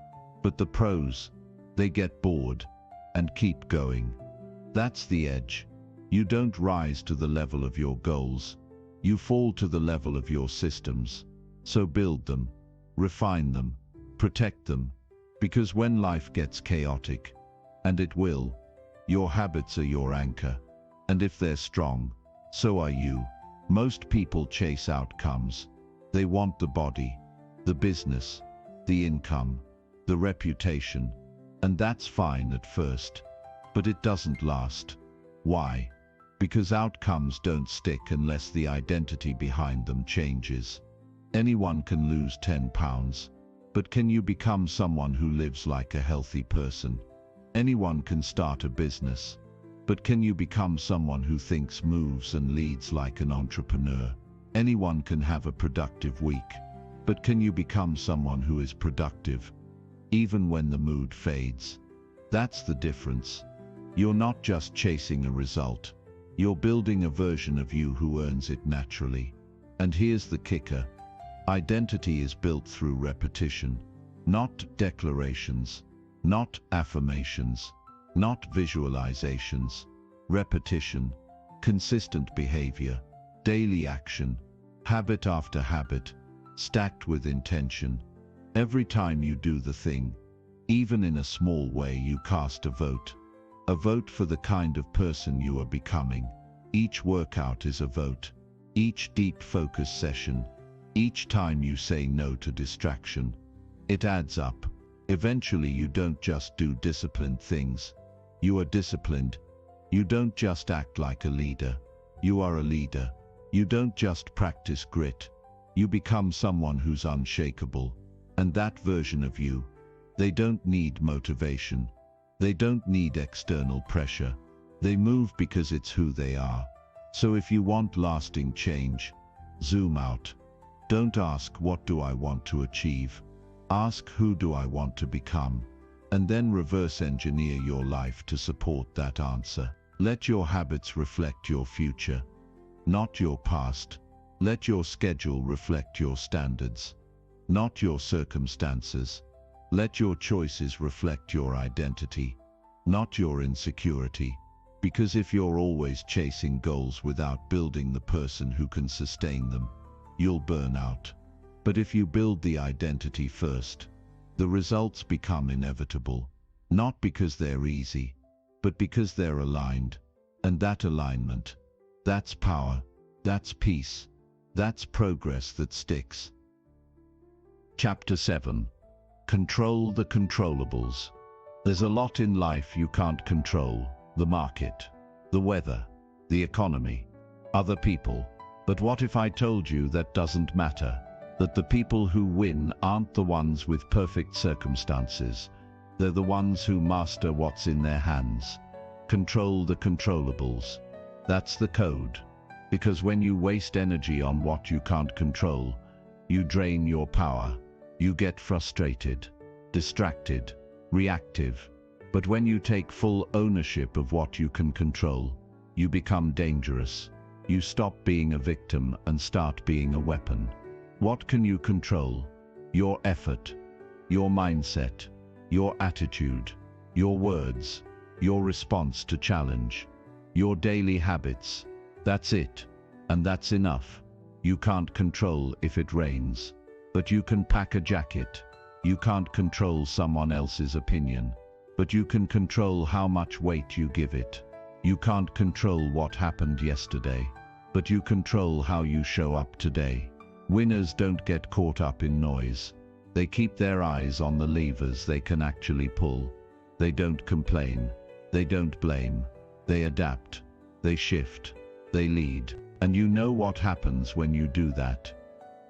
But the pros, they get bored and keep going. That's the edge. You don't rise to the level of your goals. You fall to the level of your systems. So build them, refine them, protect them. Because when life gets chaotic, and it will, your habits are your anchor. And if they're strong, so are you. Most people chase outcomes. They want the body, the business, the income, the reputation. And that's fine at first. But it doesn't last. Why? Because outcomes don't stick unless the identity behind them changes. Anyone can lose 10 pounds. But can you become someone who lives like a healthy person? Anyone can start a business. But can you become someone who thinks, moves, and leads like an entrepreneur? Anyone can have a productive week. But can you become someone who is productive, even when the mood fades? That's the difference. You're not just chasing a result. You're building a version of you who earns it naturally. And here's the kicker. Identity is built through repetition, not declarations, not affirmations, not visualizations. Repetition, consistent behavior, daily action, habit after habit, stacked with intention. Every time you do the thing, even in a small way, you cast a vote for the kind of person you are becoming. Each workout is a vote, each deep focus session, each time you say no to distraction. It adds up. Eventually you don't just do disciplined things. You are disciplined. You don't just act like a leader. You are a leader. You don't just practice grit. You become someone who's unshakable. And that version of you, they don't need motivation. They don't need external pressure. They move because it's who they are. So if you want lasting change, zoom out. Don't ask, what do I want to achieve? Ask, who do I want to become? And then reverse engineer your life to support that answer. Let your habits reflect your future, not your past. Let your schedule reflect your standards, not your circumstances. Let your choices reflect your identity, not your insecurity. Because if you're always chasing goals without building the person who can sustain them, you'll burn out. But if you build the identity first, the results become inevitable, not because they're easy, but because they're aligned. And that alignment, that's power. That's peace. That's progress that sticks. Chapter 7. Control the controllables. There's a lot in life you can't control: the market, the weather, the economy, other people. But what if I told you that doesn't matter? That the people who win aren't the ones with perfect circumstances. They're the ones who master what's in their hands. Control the controllables. That's the code. Because when you waste energy on what you can't control, you drain your power. You get frustrated, distracted, reactive. But when you take full ownership of what you can control, you become dangerous. You stop being a victim and start being a weapon. What can you control? Your effort, your mindset, your attitude, your words, your response to challenge, your daily habits. That's it. And that's enough. You can't control if it rains, but you can pack a jacket. You can't control someone else's opinion, but you can control how much weight you give it. You can't control what happened yesterday, but you control how you show up today. Winners don't get caught up in noise. They keep their eyes on the levers they can actually pull. They don't complain. They don't blame. They adapt. They shift. They lead. And you know what happens when you do that.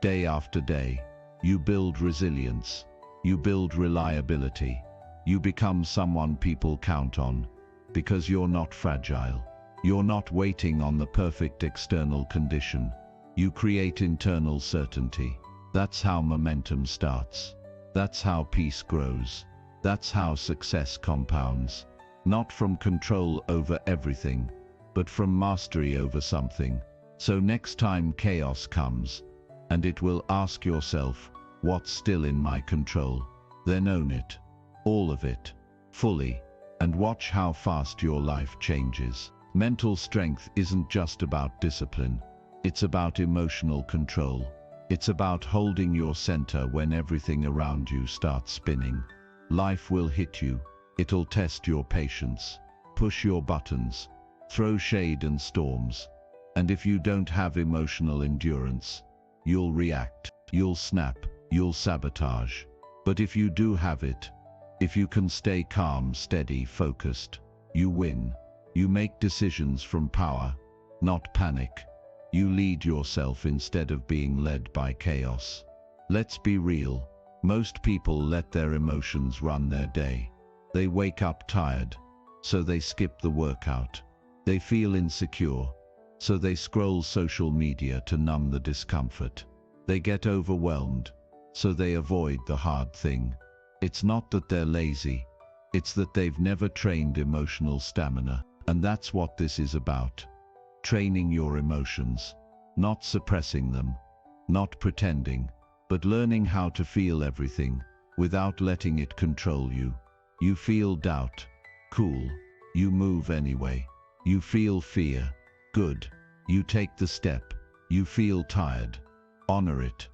Day after day, you build resilience. You build reliability. You become someone people count on, because you're not fragile. You're not waiting on the perfect external condition. You create internal certainty. That's how momentum starts. That's how peace grows. That's how success compounds. Not from control over everything, but from mastery over something. So next time chaos comes, and it will, ask yourself, what's still in my control? Then own it. All of it. Fully. And watch how fast your life changes. Mental strength isn't just about discipline. It's about emotional control. It's about holding your center when everything around you starts spinning. Life will hit you. It'll test your patience, push your buttons, throw shade and storms. And if you don't have emotional endurance, you'll react, you'll snap, you'll sabotage. But if you do have it, if you can stay calm, steady, focused, you win. You make decisions from power, not panic. You lead yourself instead of being led by chaos. Let's be real. Most people let their emotions run their day. They wake up tired, so they skip the workout. They feel insecure, so they scroll social media to numb the discomfort. They get overwhelmed, so they avoid the hard thing. It's not that they're lazy, it's that they've never trained emotional stamina. And that's what this is about. Training your emotions, not suppressing them, not pretending, but learning how to feel everything without letting it control you. You feel doubt, cool. You move anyway. You feel fear, good. You take the step. You feel tired, honor it,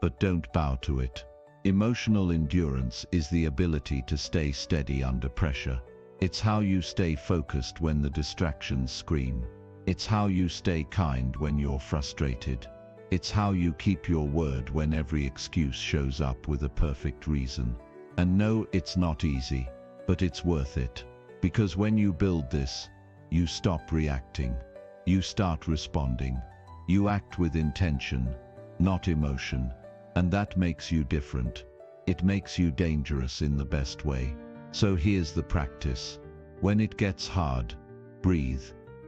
but don't bow to it. Emotional endurance is the ability to stay steady under pressure. It's how you stay focused when the distractions scream. It's how you stay kind when you're frustrated. It's how you keep your word when every excuse shows up with a perfect reason. And no, it's not easy, but it's worth it. Because when you build this, you stop reacting. You start responding. You act with intention, not emotion. And that makes you different. It makes you dangerous in the best way. So here's the practice. When it gets hard, breathe.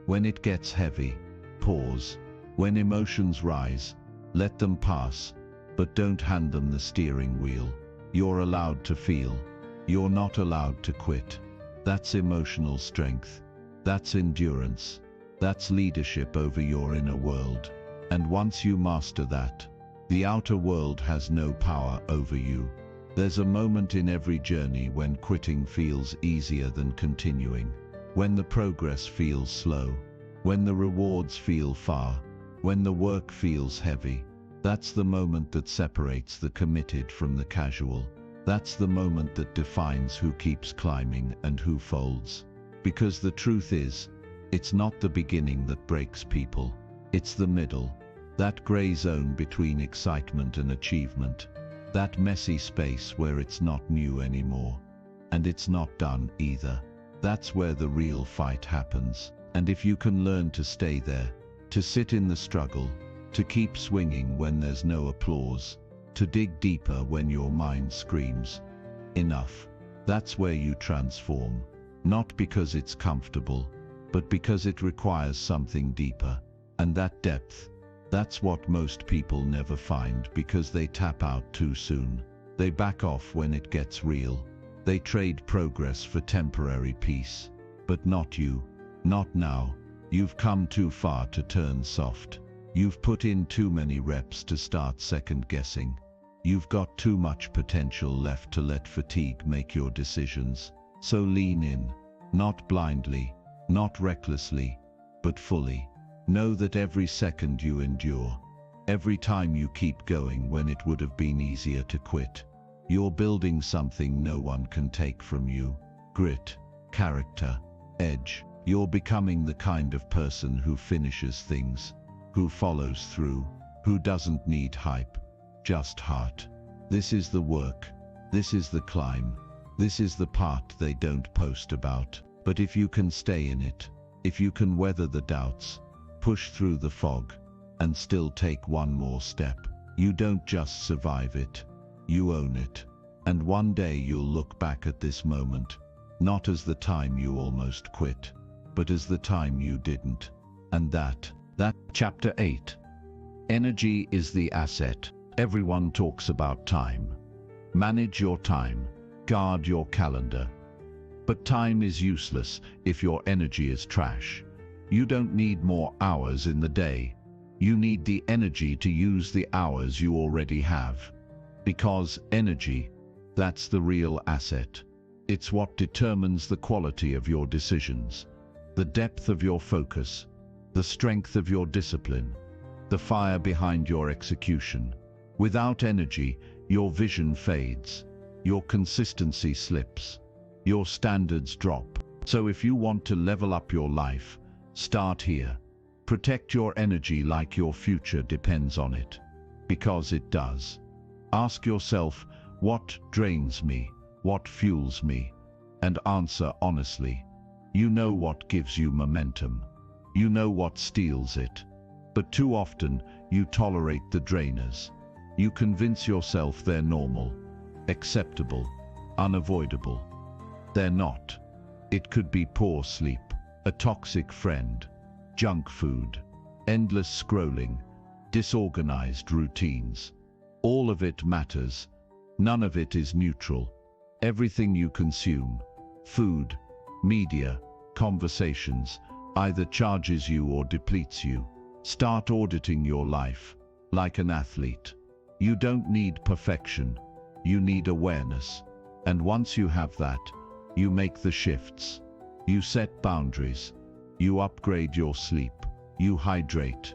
When it gets heavy, pause. When emotions rise, let them pass, but don't hand them the steering wheel. You're allowed to feel. You're not allowed to quit. That's emotional strength. That's endurance. That's leadership over your inner world. And once you master that, the outer world has no power over you. There's a moment in every journey when quitting feels easier than continuing, when the progress feels slow, when the rewards feel far, when the work feels heavy. That's the moment that separates the committed from the casual. That's the moment that defines who keeps climbing and who folds. Because the truth is, it's not the beginning that breaks people. It's the middle, that gray zone between excitement and achievement, that messy space where it's not new anymore, and it's not done either. That's where the real fight happens. And if you can learn to stay there, to sit in the struggle, to keep swinging when there's no applause, to dig deeper when your mind screams, enough, that's where you transform. Not because it's comfortable, but because it requires something deeper. And that depth, that's what most people never find because they tap out too soon. They back off when it gets real. They trade progress for temporary peace. But not you. Not now. You've come too far to turn soft. You've put in too many reps to start second-guessing. You've got too much potential left to let fatigue make your decisions. So lean in, not blindly, not recklessly, but fully. Know that every second you endure, every time you keep going when it would have been easier to quit, you're building something no one can take from you. Grit, character, edge. You're becoming the kind of person who finishes things, who follows through, who doesn't need hype, just heart. This is the work. This is the climb. This is the part they don't post about. But if you can stay in it, if you can weather the doubts, push through the fog, and still take one more step, you don't just survive it, you own it. And one day you'll look back at this moment, not as the time you almost quit, but as the time you didn't. And that Chapter 8. Energy is the asset. Everyone talks about time. Manage your time. Guard your calendar. But time is useless if your energy is trash. You don't need more hours in the day. You need the energy to use the hours you already have. Because energy, that's the real asset. It's what determines the quality of your decisions, the depth of your focus, the strength of your discipline, the fire behind your execution. Without energy, your vision fades, your consistency slips, your standards drop. So if you want to level up your life, start here. Protect your energy like your future depends on it. Because it does. Ask yourself, what drains me? What fuels me? And answer honestly. You know what gives you momentum. You know what steals it. But too often, you tolerate the drainers. You convince yourself they're normal, acceptable, unavoidable. They're not. It could be poor sleep, a toxic friend, junk food, endless scrolling, disorganized routines. All of it matters. None of it is neutral. Everything you consume, food, media, conversations, either charges you or depletes you. Start auditing your life, like an athlete. You don't need perfection. You need awareness. And once you have that, you make the shifts. You set boundaries. You upgrade your sleep. You hydrate.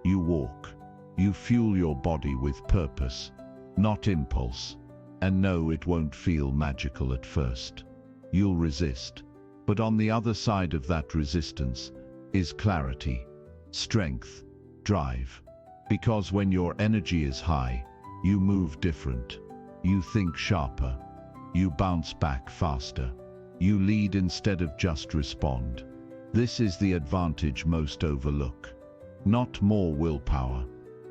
You walk. You fuel your body with purpose, not impulse. And no, it won't feel magical at first. You'll resist. But on the other side of that resistance is clarity, strength, drive. Because when your energy is high, you move different. You think sharper. You bounce back faster. You lead instead of just respond. This is the advantage most overlook. Not more willpower,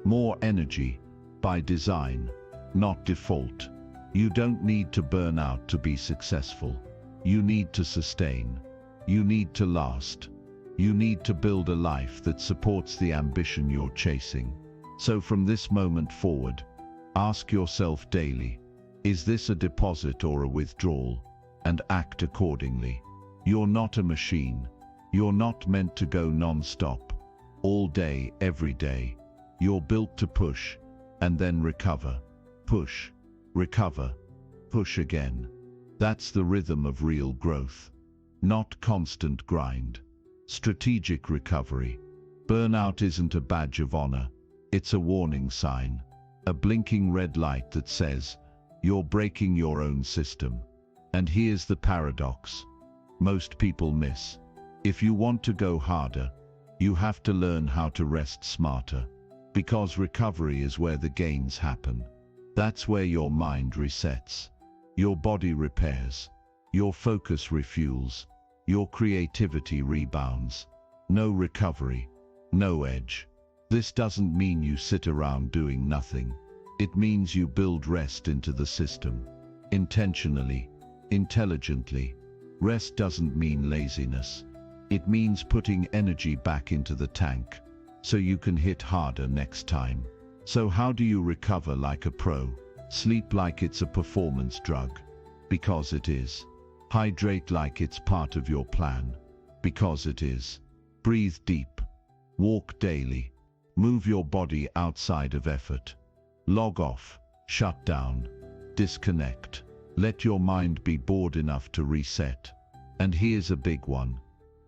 more energy, by design, not default. You don't need to burn out to be successful. You need to sustain. You need to last. You need to build a life that supports the ambition you're chasing. So from this moment forward, ask yourself daily, is this a deposit or a withdrawal? And act accordingly. You're not a machine. You're not meant to go non-stop, all day, every day. You're built to push, and then recover. Push, recover, push again. That's the rhythm of real growth. Not constant grind. Strategic recovery. Burnout isn't a badge of honor. It's a warning sign. A blinking red light that says, you're breaking your own system. And here's the paradox most people miss. If you want to go harder, You have to learn how to rest smarter. Because recovery is where the gains happen. That's where your mind resets. Your body repairs. Your focus refuels. Your creativity rebounds. No recovery. No edge. This doesn't mean you sit around doing nothing. It means you build rest into the system. Intentionally. Intelligently. Rest doesn't mean laziness. It means putting energy back into the tank, so you can hit harder next time. So how do you recover like a pro? Sleep like it's a performance drug, because it is. Hydrate like it's part of your plan, because it is. Breathe deep. Walk daily. Move your body outside of effort. Log off. Shut down. Disconnect. Let your mind be bored enough to reset. And here's a big one.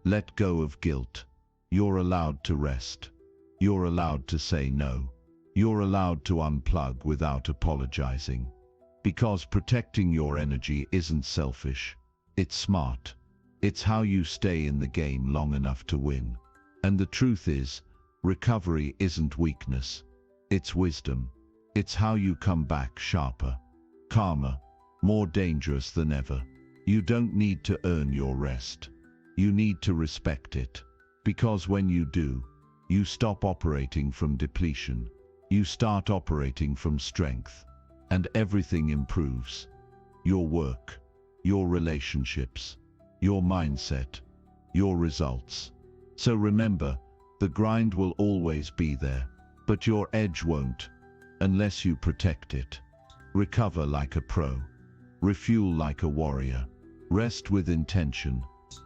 Let go of guilt. You're allowed to rest. You're allowed to say no. You're allowed to unplug without apologizing. Because protecting your energy isn't selfish. It's smart. It's how you stay in the game long enough to win. And the truth is, recovery isn't weakness. It's wisdom. It's how you come back sharper, calmer, more dangerous than ever. You don't need to earn your rest. You need to respect it. Because when you do, you stop operating from depletion. You start operating from strength. And everything improves. Your work, your relationships, your mindset, your results. So remember, the grind will always be there, but your edge won't, unless you protect it. Recover like a pro. Refuel like a warrior. Rest with intention.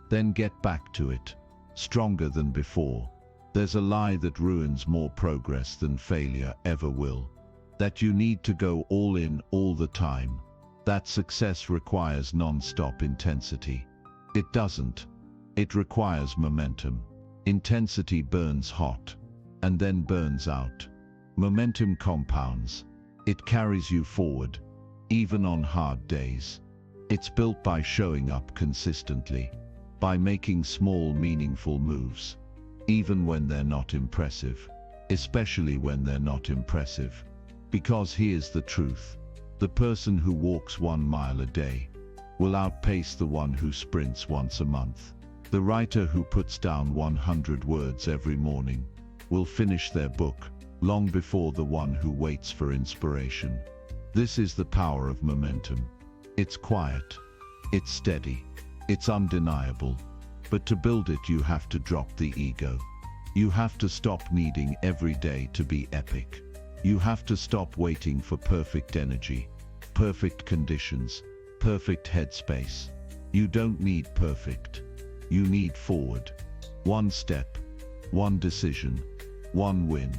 Then get back to it, stronger than before. There's a lie that ruins more progress than failure ever will. That you need to go all in all the time. That success requires non-stop intensity. It doesn't. It requires momentum. Intensity burns hot, and then burns out. Momentum compounds. It carries you forward, even on hard days. It's built by showing up consistently, by making small, meaningful moves, even when they're not impressive, especially when they're not impressive. Because here's the truth. The person who walks 1 mile a day will outpace the one who sprints once a month. The writer who puts down 100 words every morning will finish their book long before the one who waits for inspiration. This is the power of momentum. It's quiet, it's steady, it's undeniable. But to build it, you have to drop the ego. You have to stop needing every day to be epic. You have to stop waiting for perfect energy, perfect conditions, perfect headspace. You don't need perfect. You need forward. One step, one decision, one win.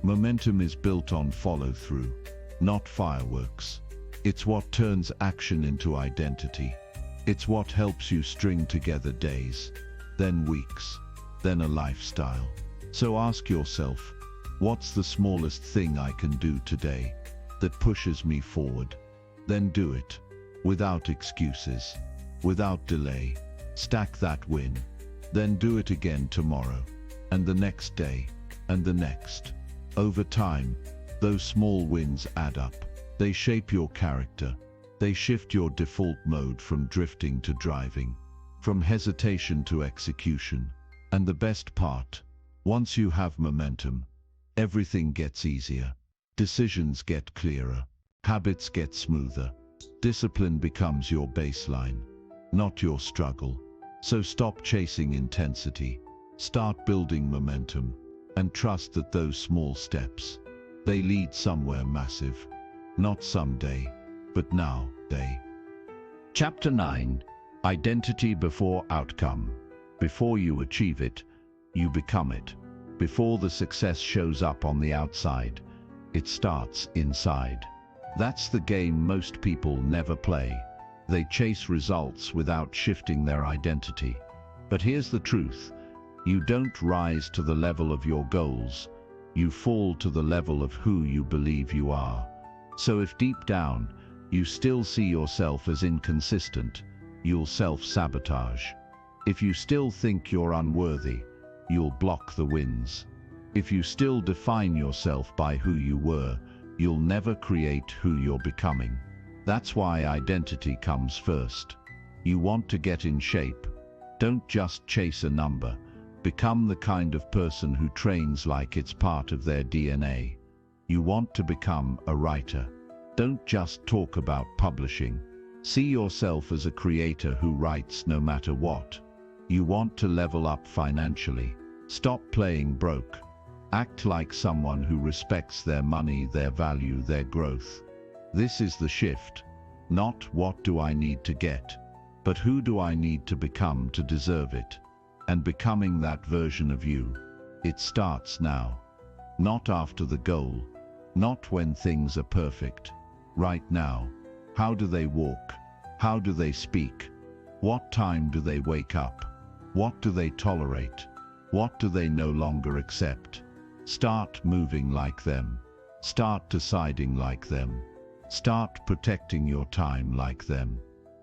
Momentum is built on follow-through, not fireworks. It's what turns action into identity. It's what helps you string together days, then weeks, then a lifestyle. So ask yourself, what's the smallest thing I can do today that pushes me forward? Then do it, without excuses, without delay. Stack that win. Then do it again tomorrow, and the next day, and the next. Over time, those small wins add up. They shape your character. They shift your default mode from drifting to driving, from hesitation to execution. And the best part, once you have momentum, everything gets easier. Decisions get clearer. Habits get smoother. Discipline becomes your baseline, not your struggle. So stop chasing intensity. Start building momentum. And trust that those small steps, they lead somewhere massive. Not someday, but now, day. Chapter 9. Identity before outcome. Before you achieve it, you become it. Before the success shows up on the outside, it starts inside. That's the game most people never play. They chase results without shifting their identity. But here's the truth. You don't rise to the level of your goals. You fall to the level of who you believe you are. So if deep down, you still see yourself as inconsistent, you'll self-sabotage. If you still think you're unworthy, you'll block the wins. If you still define yourself by who you were, you'll never create who you're becoming. That's why identity comes first. You want to get in shape. Don't just chase a number. Become the kind of person who trains like it's part of their DNA. You want to become a writer. Don't just talk about publishing. See yourself as a creator who writes no matter what. You want to level up financially. Stop playing broke. Act like someone who respects their money, their value, their growth. This is the shift. Not what do I need to get, but who do I need to become to deserve it? And becoming that version of you, it starts now. Not after the goal, not when things are perfect. Right now. How do they walk? How do they speak? What time do they wake up? What do they tolerate? What do they no longer accept? Start moving like them. Start deciding like them. Start protecting your time like them.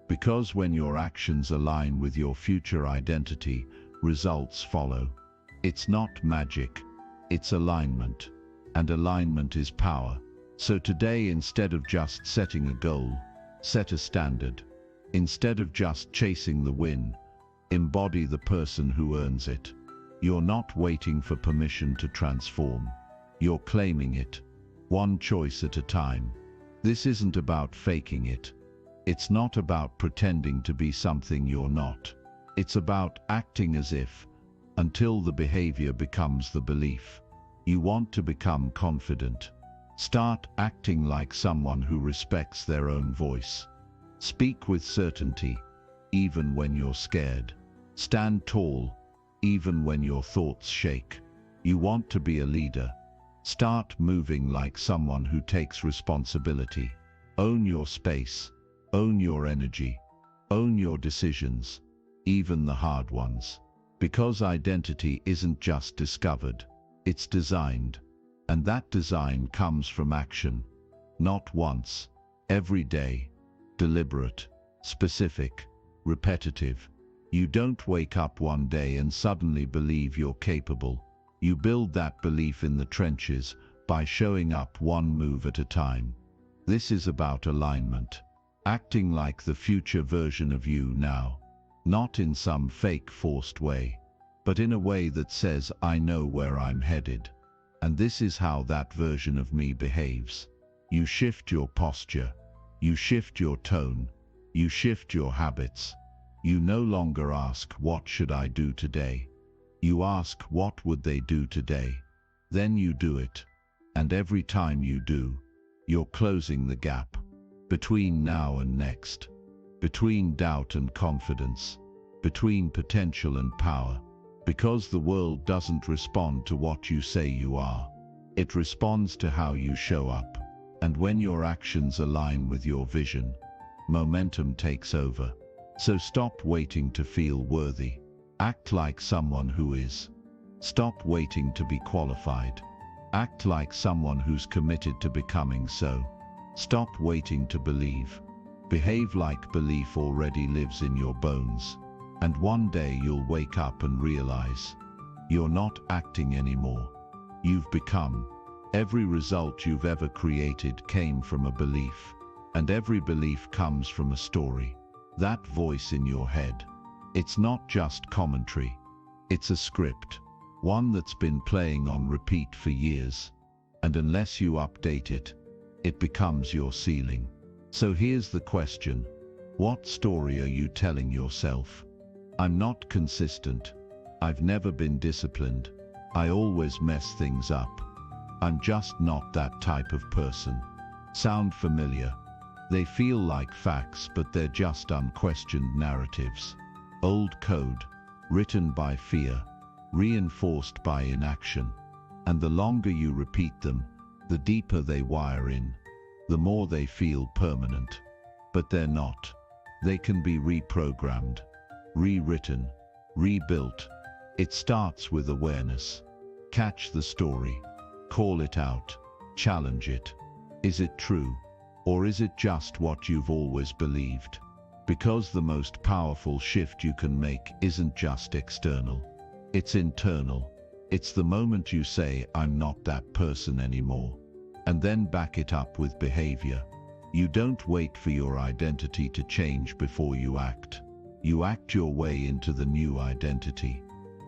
Because when your actions align with your future identity, results follow. It's not magic, it's alignment. And alignment is power. So today, instead of just setting a goal, set a standard. Instead of just chasing the win, embody the person who earns it. You're not waiting for permission to transform. You're claiming it, one choice at a time. This isn't about faking it. It's not about pretending to be something you're not. It's about acting as if, until the behavior becomes the belief. You want to become confident. Start acting like someone who respects their own voice. Speak with certainty, even when you're scared. Stand tall, even when your thoughts shake. You want to be a leader. Start moving like someone who takes responsibility. Own your space. Own your energy. Own your decisions, even the hard ones. Because identity isn't just discovered, it's designed. And that design comes from action. Not once, every day. Deliberate, specific, repetitive. You don't wake up one day and suddenly believe you're capable. You build that belief in the trenches by showing up one move at a time. This is about alignment. Acting like the future version of you now. Not in some fake forced way, but in a way that says, I know where I'm headed. And this is how that version of me behaves. You shift your posture. You shift your tone. You shift your habits. You no longer ask, what should I do today? You ask, what would they do today? Then you do it. And every time you do, you're closing the gap. Between now and next. Between doubt and confidence. Between potential and power. Because the world doesn't respond to what you say you are. It responds to how you show up. And when your actions align with your vision, momentum takes over. So stop waiting to feel worthy. Act like someone who is. Stop waiting to be qualified. Act like someone who's committed to becoming so. Stop waiting to believe. Behave like belief already lives in your bones. And one day you'll wake up and realize you're not acting anymore. You've become. Every result you've ever created came from a belief. And every belief comes from a story. That voice in your head. It's not just commentary. It's a script. One that's been playing on repeat for years. And unless you update it, it becomes your ceiling. So here's the question. What story are you telling yourself? I'm not consistent. I've never been disciplined. I always mess things up. I'm just not that type of person. Sound familiar? They feel like facts, but they're just unquestioned narratives. Old code, written by fear, reinforced by inaction. And the longer you repeat them, the deeper they wire in, the more they feel permanent. But they're not. They can be reprogrammed, rewritten, rebuilt. It starts with awareness. Catch the story. Call it out. Challenge it. Is it true? Or is it just what you've always believed? Because the most powerful shift you can make isn't just external. It's internal. It's the moment you say, I'm not that person anymore, and then back it up with behavior. You don't wait for your identity to change before you act. You act your way into the new identity,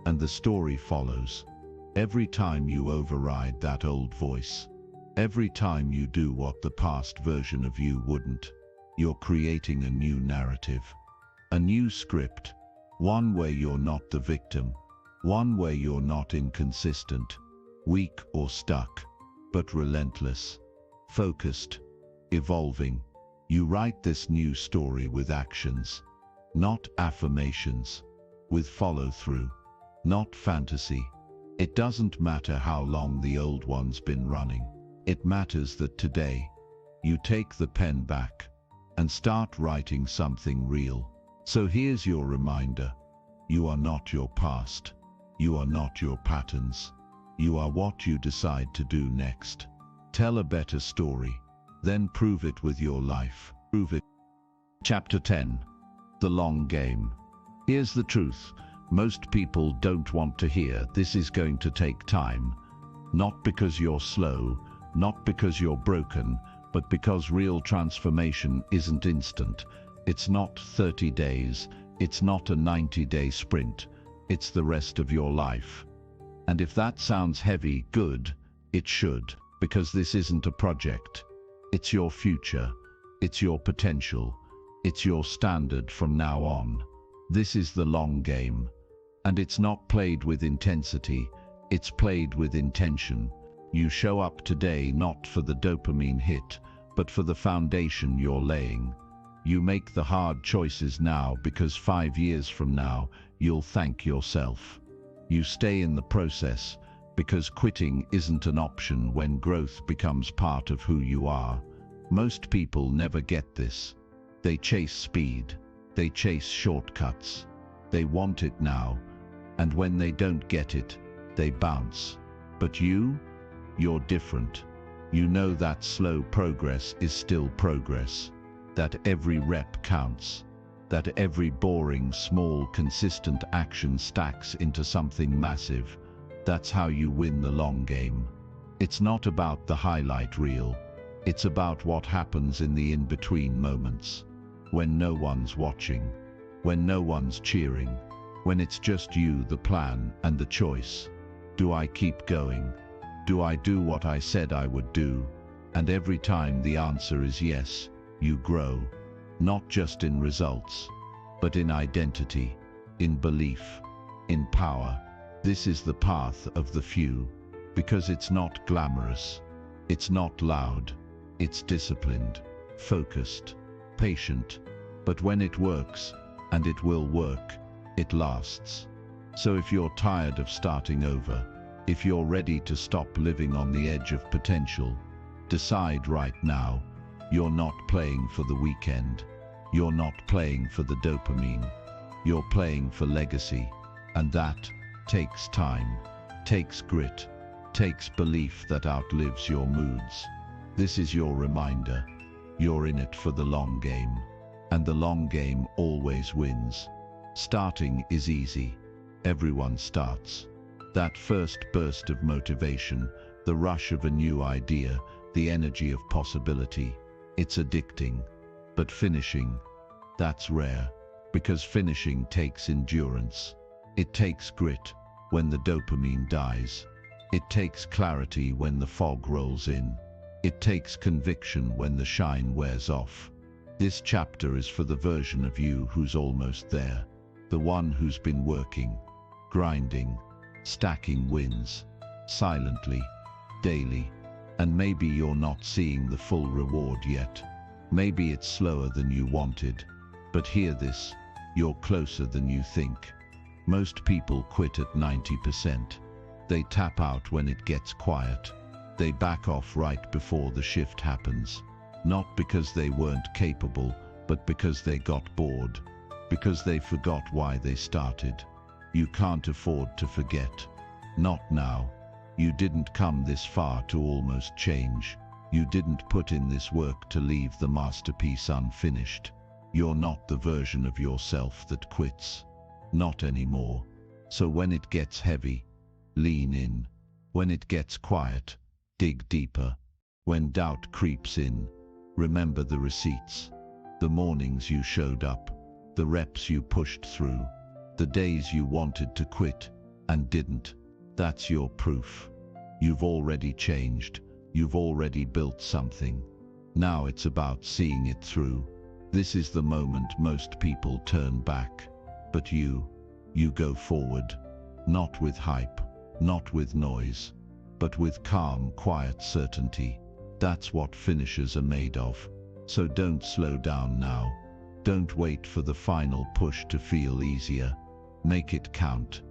and the story follows. Every time you override that old voice, every time you do what the past version of you wouldn't, you're creating a new narrative, a new script, one where you're not the victim, one where you're not inconsistent, weak or stuck, but relentless, focused, evolving. You write this new story with actions, not affirmations, with follow-through, not fantasy. It doesn't matter how long the old one's been running. It matters that today, you take the pen back and start writing something real. So here's your reminder. You are not your past. You are not your patterns. You are what you decide to do next. Tell a better story, then prove it with your life. Prove it. Chapter 10. The long game. Here's the truth. Most people don't want to hear this is going to take time. Not because you're slow, not because you're broken, but because real transformation isn't instant. It's not 30 days, it's not a 90-day sprint, it's the rest of your life. And if that sounds heavy, good, it should, because this isn't a project. It's your future, it's your potential, it's your standard from now on. This is the long game. And it's not played with intensity, it's played with intention. You show up today not for the dopamine hit, but for the foundation you're laying. You make the hard choices now because 5 years from now, you'll thank yourself. You stay in the process because quitting isn't an option when growth becomes part of who you are. Most people never get this. They chase speed, they chase shortcuts, they want it now. And when they don't get it, they bounce. But you're different. You know that slow progress is still progress, that every rep counts, that every boring, small, consistent action stacks into something massive. That's how you win the long game. It's not about the highlight reel. It's about what happens in the in-between moments, when no one's watching, when no one's cheering, when it's just you, the plan, and the choice. Do I keep going? Do I do what I said I would do? And every time the answer is yes, you grow, not just in results, but in identity, in belief, in power. This is the path of the few, because it's not glamorous, it's not loud, it's disciplined, focused, patient, but when it works, and it will work, it lasts. So if you're tired of starting over, if you're ready to stop living on the edge of potential, decide right now. You're not playing for the weekend. You're not playing for the dopamine. You're playing for legacy. And that takes time, takes grit, takes belief that outlives your moods. This is your reminder. You're in it for the long game. And the long game always wins. Starting is easy. Everyone starts. That first burst of motivation, the rush of a new idea, the energy of possibility, it's addicting. But finishing, that's rare, because finishing takes endurance. It takes grit when the dopamine dies. It takes clarity when the fog rolls in. It takes conviction when the shine wears off. This chapter is for the version of you who's almost there. The one who's been working, grinding, stacking wins, silently, daily, and maybe you're not seeing the full reward yet. Maybe it's slower than you wanted, but hear this, you're closer than you think. Most people quit at 90%. They tap out when it gets quiet. They back off right before the shift happens, not because they weren't capable, but because they got bored. Because they forgot why they started. You can't afford to forget. Not now. You didn't come this far to almost change. You didn't put in this work to leave the masterpiece unfinished. You're not the version of yourself that quits. Not anymore. So when it gets heavy, lean in. When it gets quiet, dig deeper. When doubt creeps in, remember the receipts. The mornings you showed up, the reps you pushed through, the days you wanted to quit and didn't. That's your proof. You've already changed. You've already built something. Now it's about seeing it through. This is the moment most people turn back. But you go forward. Not with hype, not with noise, but with calm, quiet certainty. That's what finishers are made of. So don't slow down now. Don't wait for the final push to feel easier. Make it count.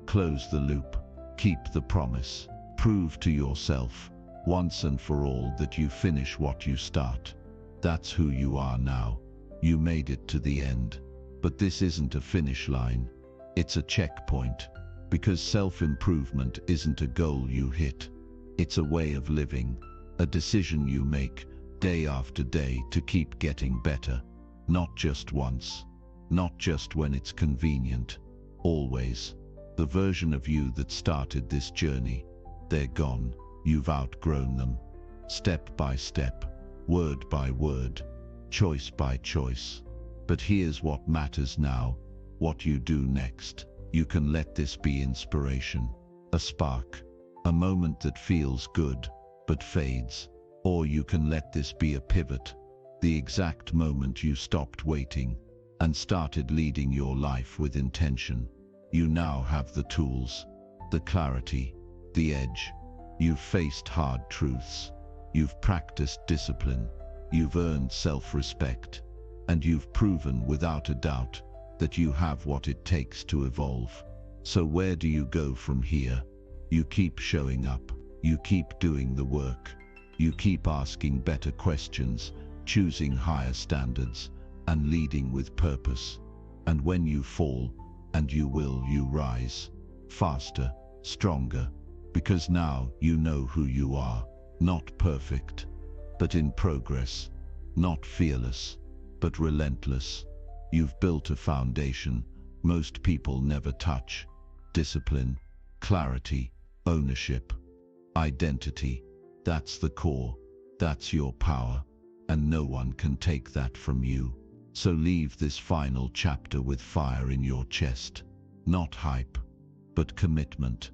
Close the loop. Keep the promise. Prove to yourself, once and for all, that you finish what you start. That's who you are now. You made it to the end. But this isn't a finish line. It's a checkpoint. Because self-improvement isn't a goal you hit. It's a way of living. A decision you make, day after day, to keep getting better. Not just once. Not just when it's convenient. Always. The version of you that started this journey, they're gone. You've outgrown them. Step by step, word by word, choice by choice. But here's what matters now, what you do next. You can let this be inspiration, a spark, a moment that feels good but fades. Or you can let this be a pivot, the exact moment you stopped waiting and started leading your life with intention. You now have the tools, the clarity, the edge. You've faced hard truths. You've practiced discipline. You've earned self-respect. And you've proven without a doubt that you have what it takes to evolve. So where do you go from here? You keep showing up. You keep doing the work. You keep asking better questions, choosing higher standards, and leading with purpose. And when you fall, and you will, you rise. Faster, stronger. Because now you know who you are. Not perfect, but in progress. Not fearless, but relentless. You've built a foundation most people never touch. Discipline, clarity, ownership, identity. That's the core. That's your power. And no one can take that from you. So leave this final chapter with fire in your chest. Not hype, but commitment.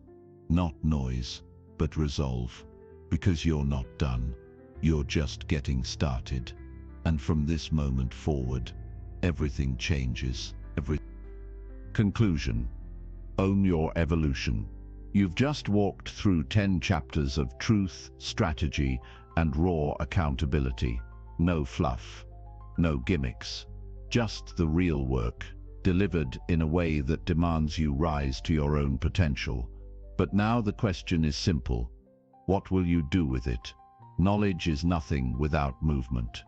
Not noise, but resolve. Because you're not done. You're just getting started. And from this moment forward, everything changes. Conclusion. Own your evolution. You've just walked through 10 chapters of truth, strategy, and raw accountability. No fluff. No gimmicks. Just the real work, delivered in a way that demands you rise to your own potential. But now the question is simple. What will you do with it? Knowledge is nothing without movement.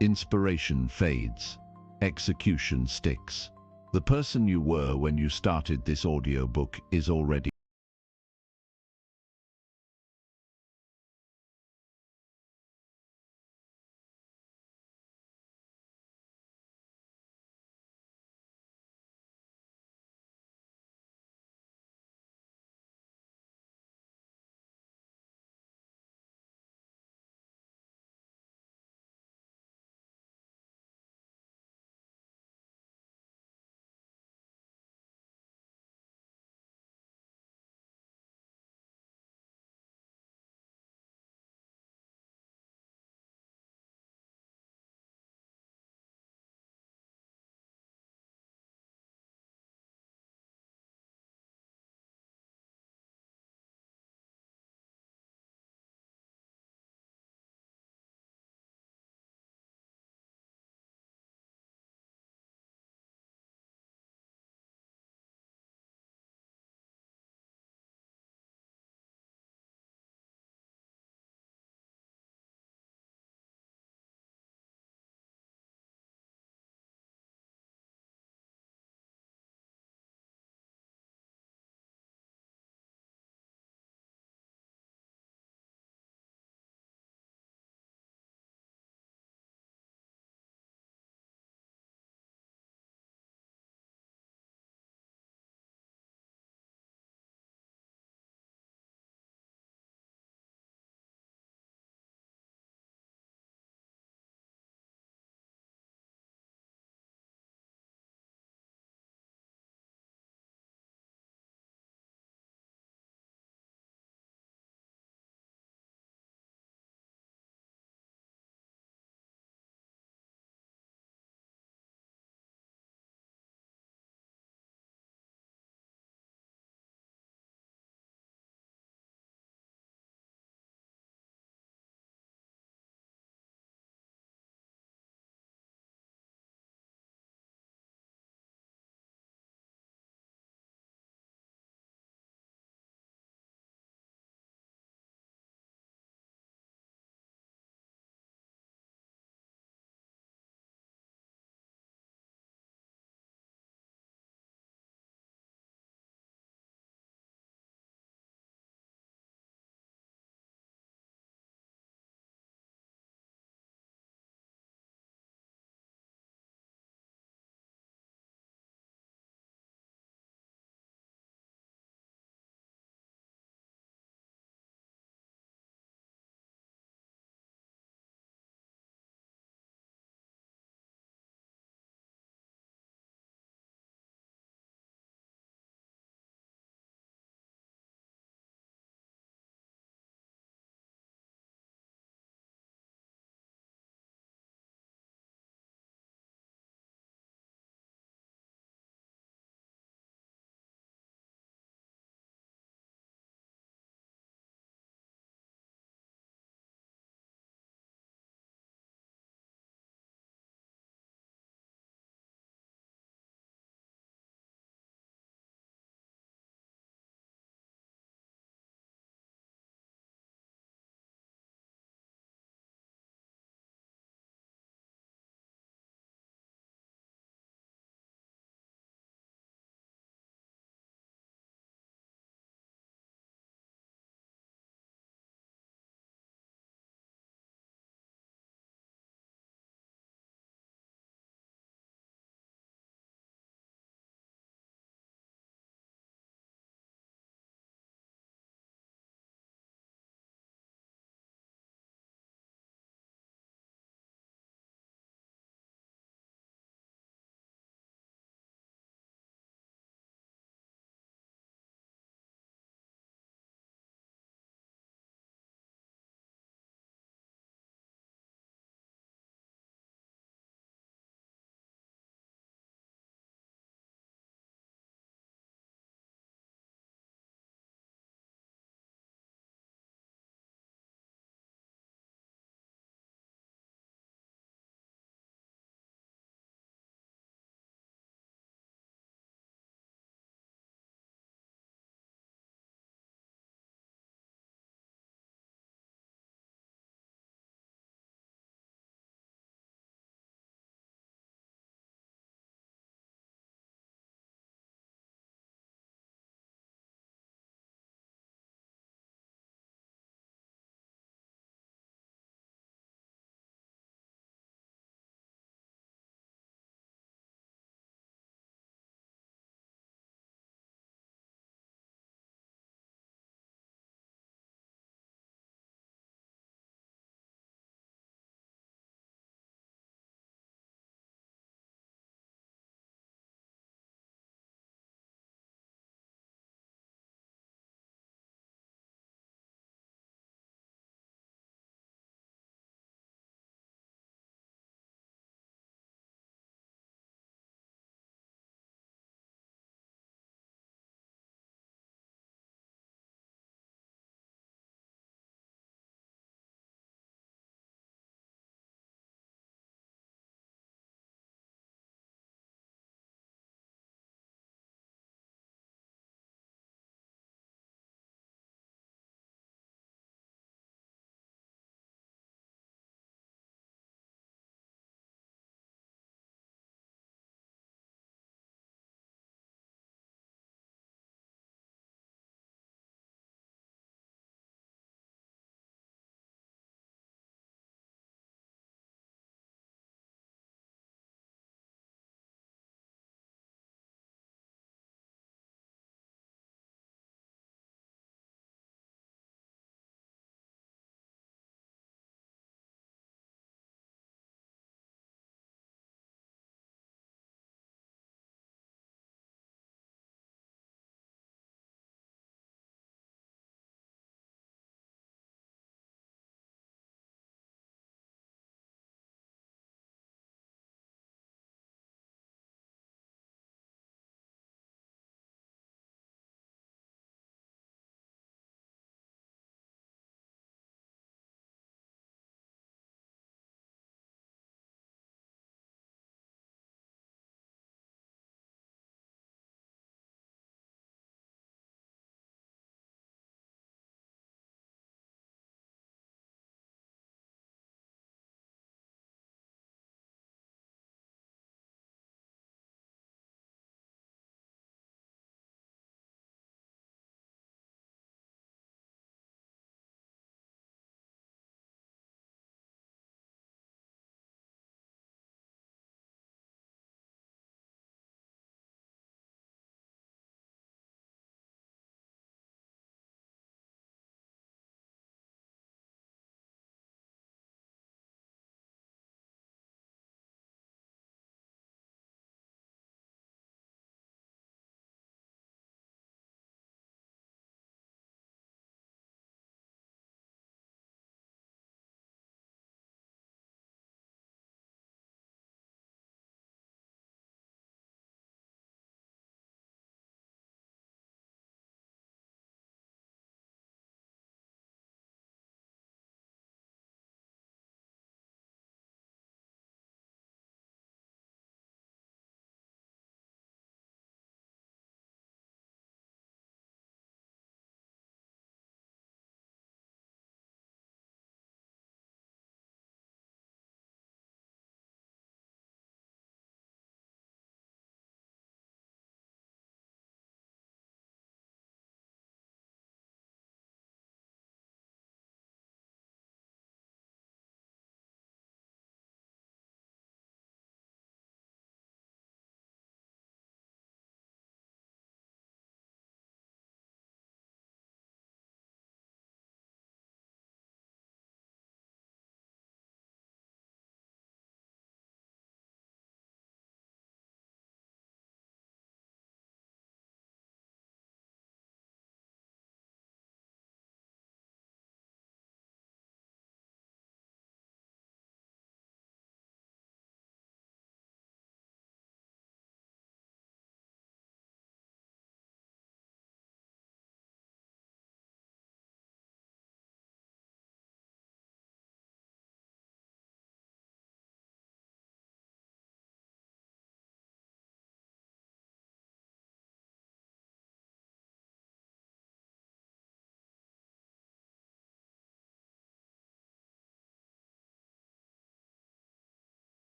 Inspiration fades. Execution sticks. The person you were when you started this audiobook is already